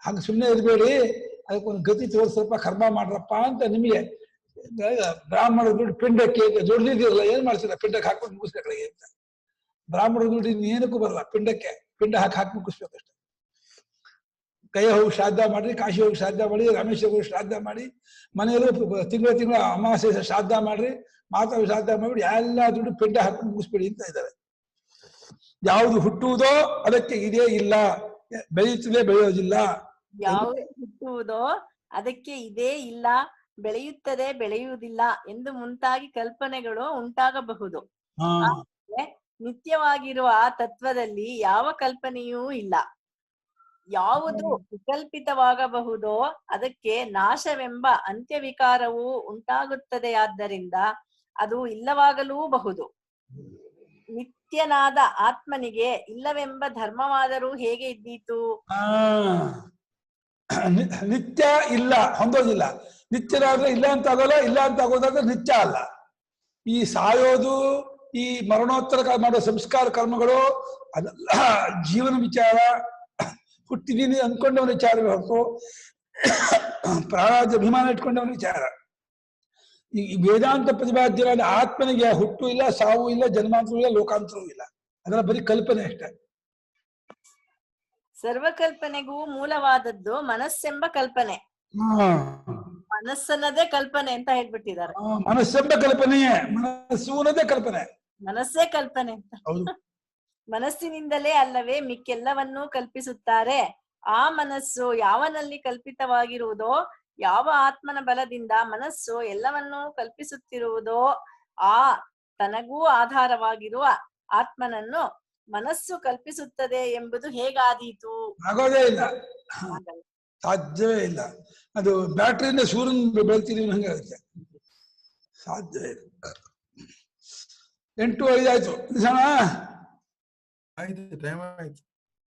[SPEAKER 2] ಹಂಗೆ ಸುಮ್ಮನೆ ಇರಬೇಡಿ, ಅದಕ್ಕೊಂದು ಗತಿ ತೋರಿಸಪ್ಪ, ಕರ್ಮ ಮಾಡ್ರಪ್ಪ ಅಂತ ನಿಮಗೆ ಬ್ರಾಹ್ಮಣ ದುಡ್ಡು ಪಿಂಡಕ್ಕೆ ದುಡ್ದಿದ್ದಿರಲ್ಲ, ಏನ್ ಮಾಡ್ತೀರ? ಪಿಂಡಕ್ಕೆ ಹಾಕೊಂಡು ಮುಗಿಸ್ಬೇಕಳಿಗೆ ಅಂತ. ಬ್ರಾಹ್ಮಣ ದುಡ್ಡು ಇನ್ನೇನಕ್ಕೂ ಬರಲ್ಲ, ಪಿಂಡಕ್ಕೆ ಪಿಂಡ ಹಾಕಿ ಮುಗಿಸ್ಬೇಕಷ್ಟೆ. ಕೈ ಹೋಗಿ ಶ್ರಾದ್ದ ಮಾಡ್ರಿ, ಕಾಶಿ ಹೋಗಿ ಶ್ರಾದ್ದ ಮಾಡಿ, ರಾಮೇಶ್ವರ ಹೋಗಿ ಶ್ರಾದ್ದ ಮಾಡಿ, ಮನೆಯಲ್ಲೂ ತಿಂಗಳ ಅಮಾವಾಸ್ಯೆ ಶ್ರಾದ್ದ ಮಾಡ್ರಿ, ಮಾತಾ ಶ್ರಾದ್ದ ಮಾಡ್ಬಿಡಿ, ಎಲ್ಲ ದುಡ್ಡು ಪಿಂಡ ಹಾಕೊಂಡು ಮುಗಿಸ್ಬೇಡಿ ಅಂತ ಇದ್ದಾರೆ. ಯಾವುದು ಹುಟ್ಟುವುದೋ ಅದಕ್ಕೆ ಇದೇ ಇಲ್ಲ, ಬೆಳೆಯುತ್ತದೆ ಬೆಳೆಯೋದಿಲ್ಲ.
[SPEAKER 6] ಯಾವುದು ಹುಟ್ಟುವುದೋ ಅದಕ್ಕೆ ಇದೇ ಇಲ್ಲ, ಬೆಳೆಯುತ್ತದೆ ಬೆಳೆಯುವುದಿಲ್ಲ ಎಂದು ಮುಂತಾಗಿ ಕಲ್ಪನೆಗಳು ಉಂಟಾಗಬಹುದು. ನಿತ್ಯವಾಗಿರುವ ಆ ತತ್ವದಲ್ಲಿ ಯಾವ ಕಲ್ಪನೆಯೂ ಇಲ್ಲ. ಯಾವುದು ವಿಕಲ್ಪಿತವಾಗಬಹುದೋ ಅದಕ್ಕೆ ನಾಶವೆಂಬ ಅಂತ್ಯವಿಕಾರವು ಉಂಟಾಗುತ್ತದೆಯಾದ್ದರಿಂದ ಅದು ಇಲ್ಲವಾಗಲೂಬಹುದು. ನಿತ್ಯನಾದ ಆತ್ಮನಿಗೆ ಇಲ್ಲವೆಂಬ ಧರ್ಮವಾದರೂ ಹೇಗೆ ಇದ್ದೀತು?
[SPEAKER 2] ನಿತ್ಯ ಇಲ್ಲ, ಹೊಂದೋದಿಲ್ಲ. ನಿತ್ಯನಾದ್ರೆ ಇಲ್ಲ ಅಂತ ಆಗೋಲ್ಲ, ಇಲ್ಲ ಅಂತ ಆಗೋದಾದ್ರೆ ನಿತ್ಯ ಅಲ್ಲ. ಈ ಸಾಯೋದು, ಈ ಮರಣೋತ್ತರ ಮಾಡೋ ಸಂಸ್ಕಾರ ಕರ್ಮಗಳು ಅದೆಲ್ಲ ಜೀವನ ವಿಚಾರ, ಹುಟ್ಟಿದೀನಿ ಅಂದ್ಕೊಂಡವನ ವಿಚಾರವೇ ಹೊರತು ಪ್ರಾಣಾದಿ ಅಭಿಮಾನ ಇಟ್ಕೊಂಡವನ ವಿಚಾರ. ಈ ವೇದಾಂತ ಪ್ರತಿಪಾದ್ಯವಾದ ಆತ್ಮನಿಗೆ ಹುಟ್ಟು ಇಲ್ಲ, ಸಾವು ಇಲ್ಲ, ಜನ್ಮಾಂತರವೂ ಇಲ್ಲ, ಲೋಕಾಂತರವೂ ಇಲ್ಲ. ಅದರ ಬರೀ ಕಲ್ಪನೆ ಅಷ್ಟೇ.
[SPEAKER 6] ಸರ್ವಕಲ್ಪನೆಗೂ ಮೂಲವಾದದ್ದು ಮನಸ್ಸೆಂಬ ಕಲ್ಪನೆ. ಮನಸ್ಸನ್ನದೇ ಕಲ್ಪನೆ ಅಂತ ಹೇಳ್ಬಿಟ್ಟಿದ್ದಾರೆ.
[SPEAKER 2] ಮನಸ್ಸೆಂಬ ಕಲ್ಪನೆಯೇ, ಮನಸ್ಸು ಅನ್ನೋದೇ ಕಲ್ಪನೆ,
[SPEAKER 6] ಮನಸ್ಸೇ ಕಲ್ಪನೆ ಅಂತ.
[SPEAKER 2] ಹೌದು.
[SPEAKER 6] ಮನಸ್ಸಿನಿಂದಲೇ ಅಲ್ಲವೇ ಮಿಕ್ಕೆಲ್ಲವನ್ನೂ ಕಲ್ಪಿಸುತ್ತಾರೆ. ಆ ಮನಸ್ಸು ಯಾವನಲ್ಲಿ ಕಲ್ಪಿತವಾಗಿರುವುದೋ, ಯಾವ ಆತ್ಮನ ಬಲದಿಂದ ಮನಸ್ಸು ಎಲ್ಲವನ್ನೂ ಕಲ್ಪಿಸುತ್ತಿರುವುದೋ, ಆ ತನಗೂ ಆಧಾರವಾಗಿರುವ ಆತ್ಮನನ್ನು ಮನಸ್ಸು ಕಲ್ಪಿಸುತ್ತದೆ ಎಂಬುದು ಹೇಗಾದೀತು?
[SPEAKER 2] ಆಗೋದೇ ಇಲ್ಲ, ಸಾಧ್ಯವೇ ಇಲ್ಲ. ಅದು ಬ್ಯಾಟ್ರಿಯಿಂದ ಸೂರ್ಯನ ಬೆಳ್ತಿದೀವಿ ಹಂಗೆ ಆಗುತ್ತೆ, ಸಾಧ್ಯವೇ ಇಲ್ಲ. 8:05 ಆಯ್ತು.
[SPEAKER 10] ಆಯ್ತು, ಟೈಮ್ ಆಯ್ತು.